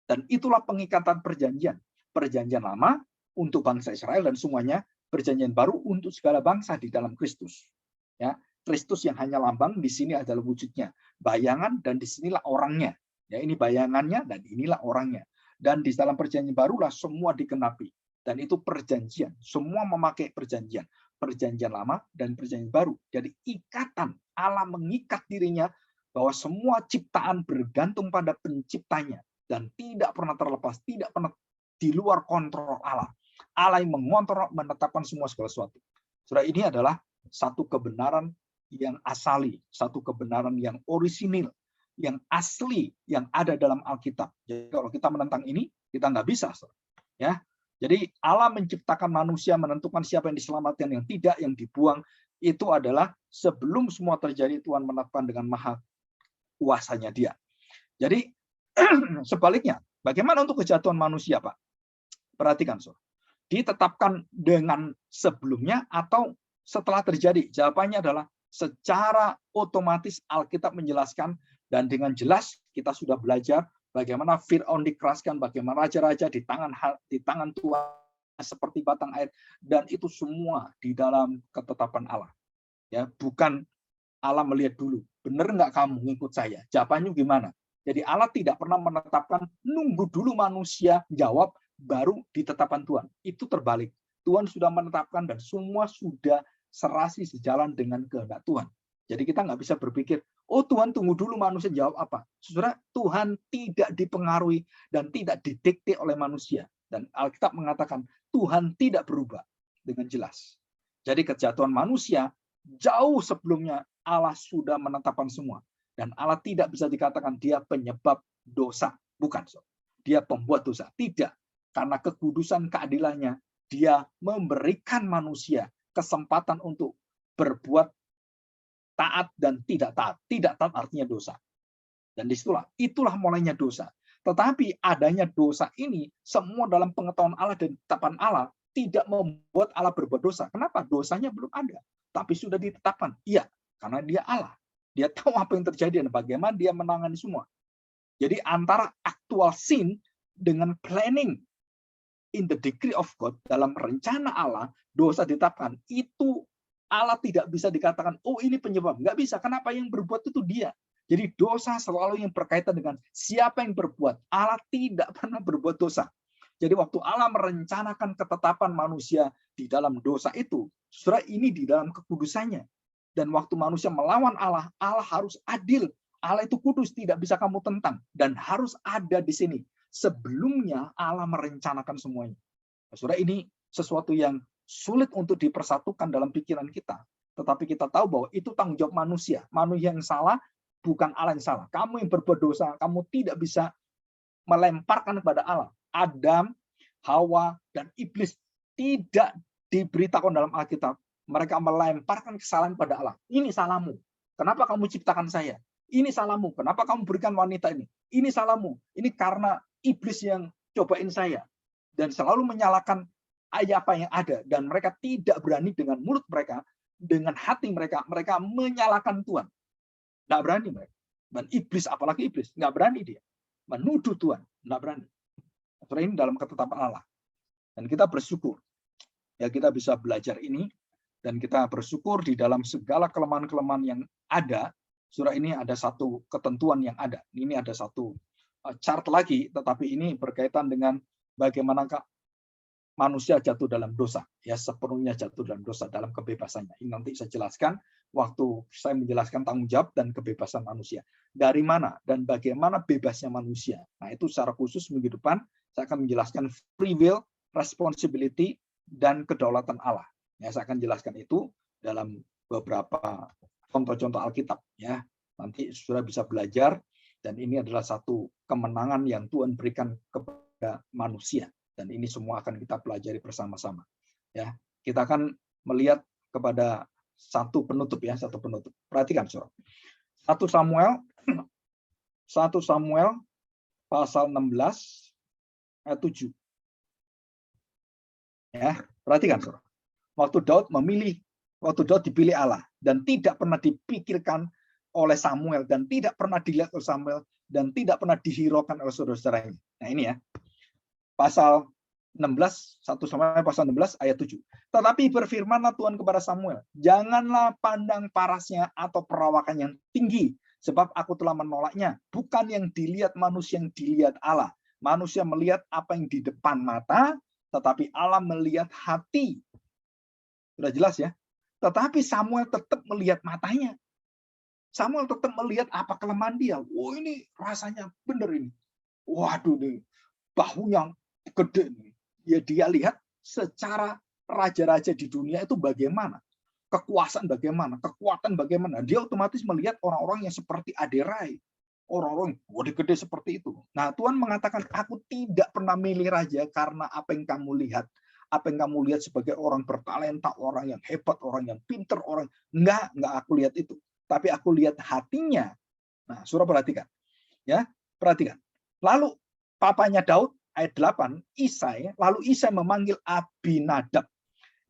Dan itulah pengikatan perjanjian. Perjanjian lama untuk bangsa Israel dan semuanya, perjanjian baru untuk segala bangsa di dalam Kristus. Ya, Kristus yang hanya lambang, di sini adalah wujudnya. Bayangan dan disinilah orangnya. Ya, ini bayangannya dan inilah orangnya. Dan di dalam perjanjian barulah semua dikenapi. Dan itu perjanjian. Semua memakai perjanjian. Perjanjian lama dan perjanjian baru. Jadi ikatan, Allah mengikat dirinya bahwa semua ciptaan bergantung pada penciptanya. Dan tidak pernah terlepas, tidak pernah di luar kontrol Allah. Allah yang mengontrol, menetapkan semua segala sesuatu. Saudara, ini adalah satu kebenaran yang asali, satu kebenaran yang orisinil, yang asli, yang ada dalam Alkitab. Jadi kalau kita menentang ini, kita nggak bisa. Ya, jadi Allah menciptakan manusia, menentukan siapa yang diselamatkan, yang tidak, yang dibuang. Itu adalah sebelum semua terjadi, Tuhan menetapkan dengan maha kuasanya Dia. Jadi sebaliknya, bagaimana untuk kejatuhan manusia, Pak? Perhatikan, Saudara. Ditetapkan dengan sebelumnya atau setelah terjadi? Jawabannya adalah secara otomatis Alkitab menjelaskan dan dengan jelas kita sudah belajar bagaimana Fir'aun dikeraskan, bagaimana raja-raja di tangan Tuhan seperti batang air, dan itu semua di dalam ketetapan Allah. Ya, bukan Allah melihat dulu, benar nggak kamu ngikut saya? Jawabannya gimana? Jadi Allah tidak pernah menetapkan, nunggu dulu manusia jawab, baru ditetapkan Tuhan. Itu terbalik. Tuhan sudah menetapkan dan semua sudah serasi sejalan dengan kehendak Tuhan. Jadi kita nggak bisa berpikir, oh Tuhan tunggu dulu manusia jawab apa. Saudara, Tuhan tidak dipengaruhi dan tidak didikte oleh manusia. Dan Alkitab mengatakan Tuhan tidak berubah dengan jelas. Jadi kejatuhan manusia jauh sebelumnya Allah sudah menetapkan semua. Dan Allah tidak bisa dikatakan dia penyebab dosa. Bukan. Dia pembuat dosa. Tidak. Karena kekudusan keadilannya, dia memberikan manusia kesempatan untuk berbuat taat dan tidak taat. Tidak taat artinya dosa. Dan itulah mulainya dosa. Tetapi adanya dosa ini, semua dalam pengetahuan Allah dan ketetapan Allah, tidak membuat Allah berbuat dosa. Kenapa? Dosanya belum ada. Tapi sudah ditetapkan. Iya, karena dia Allah. Dia tahu apa yang terjadi dan bagaimana dia menangani semua. Jadi antara actual sin dengan planning in the degree of God, dalam rencana Allah, dosa ditetapkan, itu Allah tidak bisa dikatakan, oh ini penyebab. Nggak bisa. Kenapa? Yang berbuat itu dia. Jadi dosa selalu yang berkaitan dengan siapa yang berbuat. Allah tidak pernah berbuat dosa. Jadi waktu Allah merencanakan ketetapan manusia di dalam dosa itu, saudara, ini di dalam kekudusannya. Dan waktu manusia melawan Allah, Allah harus adil. Allah itu kudus, tidak bisa kamu tentang. Dan harus ada di sini. Sebelumnya Allah merencanakan semuanya. Saudara, ini sesuatu yang sulit untuk dipersatukan dalam pikiran kita. Tetapi kita tahu bahwa itu tanggung jawab manusia. Manusia yang salah, bukan Allah yang salah. Kamu yang berbuat dosa, kamu tidak bisa melemparkan kepada Allah. Adam, Hawa, dan iblis tidak diberitakan dalam Alkitab. Mereka melemparkan kesalahan pada Allah. Ini salahmu. Kenapa kamu ciptakan saya? Ini salahmu. Kenapa kamu berikan wanita ini? Ini salahmu. Ini karena iblis yang cobain saya. Dan selalu menyalahkan apa yang ada. Dan mereka tidak berani dengan mulut mereka, dengan hati mereka, mereka menyalahkan Tuhan. Nggak berani mereka. Dan iblis, apalagi iblis, nggak berani dia. Menuduh Tuhan, nggak berani. Ini dalam ketetapan Allah. Dan kita bersyukur. Ya, kita bisa belajar ini. Dan kita bersyukur di dalam segala kelemahan-kelemahan yang ada. Surah ini ada satu ketentuan yang ada. Ini ada satu chart lagi, tetapi ini berkaitan dengan bagaimana manusia jatuh dalam dosa, ya sepenuhnya jatuh dalam dosa dalam kebebasannya. Ini nanti saya jelaskan waktu saya menjelaskan tanggung jawab dan kebebasan manusia. Dari mana dan bagaimana bebasnya manusia. Nah, itu secara khusus minggu depan saya akan menjelaskan free will, responsibility, dan kedaulatan Allah. Ya, saya akan jelaskan itu dalam beberapa contoh-contoh Alkitab. Ya, nanti sudah bisa belajar. Dan ini adalah satu kemenangan yang Tuhan berikan kepada manusia. Dan ini semua akan kita pelajari bersama-sama. Ya, kita akan melihat kepada satu penutup ya, satu penutup. Perhatikan, Saudara. 1 Samuel pasal 16 ayat 7. Ya, perhatikan, Saudara. Waktu Daud dipilih Allah dan tidak pernah dipikirkan oleh Samuel dan tidak pernah dilihat oleh Samuel dan tidak pernah dihiraukan oleh saudara-saudaranya. Nah, ini ya. Pasal 16, 1 Samuel pasal 16 ayat 7. Tetapi berfirmanlah Tuhan kepada Samuel, janganlah pandang parasnya atau perawakan yang tinggi, sebab aku telah menolaknya. Bukan yang dilihat manusia, yang dilihat Allah. Manusia melihat apa yang di depan mata, tetapi Allah melihat hati. Sudah jelas ya. Tetapi Samuel tetap melihat matanya. Samuel tetap melihat apa kelemahan dia. Oh, ini rasanya benar ini. Waduh, nih, bahu yang gede. Ya, dia lihat secara raja-raja di dunia itu bagaimana. Kekuasaan bagaimana. Kekuatan bagaimana. Dia otomatis melihat orang-orang yang seperti Aderai. Orang-orang gede-gede seperti itu. Nah, Tuhan mengatakan, aku tidak pernah milih raja karena apa yang kamu lihat. Apa yang kamu lihat sebagai orang bertalenta, orang yang hebat, orang yang pinter, orang enggak aku lihat itu. Tapi aku lihat hatinya. Nah, Saudara perhatikan. Ya, perhatikan. Lalu papanya Daud ayat 8, Isai, lalu Isai memanggil Abinadab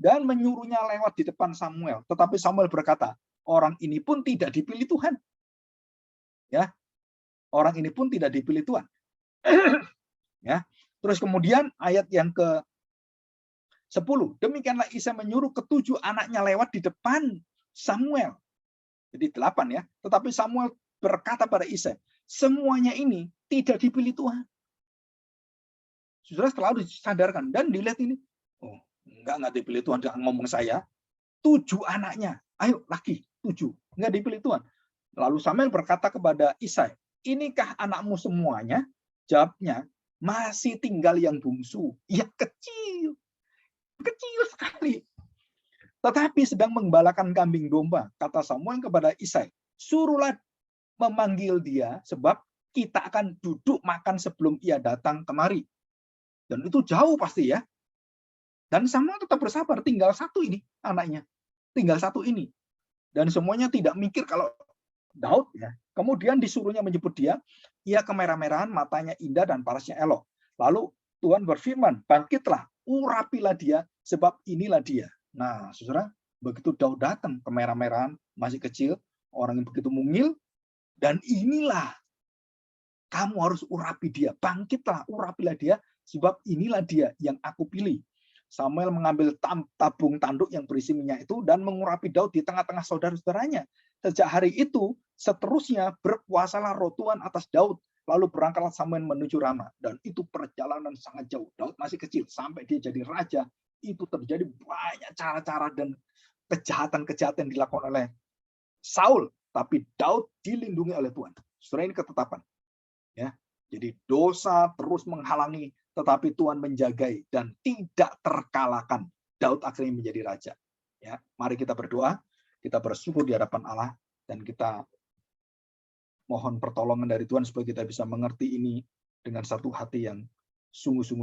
dan menyuruhnya lewat di depan Samuel. Tetapi Samuel berkata, orang ini pun tidak dipilih Tuhan. Ya. Orang ini pun tidak dipilih Tuhan. Ya. Terus kemudian ayat yang ke 10. Demikianlah Isai menyuruh ketujuh anaknya lewat di depan Samuel. Jadi 8 ya. Tetapi Samuel berkata pada Isai, semuanya ini tidak dipilih Tuhan. Saudara selalu disadarkan dan dilihat ini. Oh, enggak dipilih Tuhan, jangan ngomong saya. 7 anaknya. Ayo lagi 7. Enggak dipilih Tuhan. Lalu Samuel berkata kepada Isai, inikah anakmu semuanya? Jawabnya, masih tinggal yang bungsu. Ya, kecil. Kecil sekali. Tetapi sedang menggembalakan kambing domba. Kata Samuel kepada Isai, suruhlah memanggil dia, sebab kita akan duduk makan sebelum ia datang kemari. Dan itu jauh pasti ya. Dan Samuel tetap bersabar, tinggal satu ini anaknya. Tinggal satu ini. Dan semuanya tidak mikir kalau Daud ya. Kemudian disuruhnya menyebut dia, ia kemerah-merahan, matanya indah dan parasnya elok. Lalu Tuhan berfirman, bangkitlah, urapilah dia, sebab inilah dia. Nah, saudara, begitu Daud datang, kemerah-merahan, masih kecil, orang yang begitu mungil, dan inilah, kamu harus urapi dia, bangkitlah, urapilah dia, sebab inilah dia yang aku pilih. Samuel mengambil tabung tanduk yang berisi minyak itu dan mengurapi Daud di tengah-tengah saudara-saudaranya. Sejak hari itu, seterusnya berkuasalah roh Tuhan atas Daud. Lalu berangkatlah Samuel menuju Rama. Dan itu perjalanan sangat jauh. Daud masih kecil. Sampai dia jadi raja, itu terjadi banyak cara-cara dan kejahatan-kejahatan yang dilakukan oleh Saul, tapi Daud dilindungi oleh Tuhan. Saudara, ini ketetapan. Ya, jadi dosa terus menghalangi, tetapi Tuhan menjagai dan tidak terkalahkan. Daud akhirnya menjadi raja. Ya, mari kita berdoa, kita bersyukur di hadapan Allah, dan kita mohon pertolongan dari Tuhan supaya kita bisa mengerti ini dengan satu hati yang sungguh-sungguh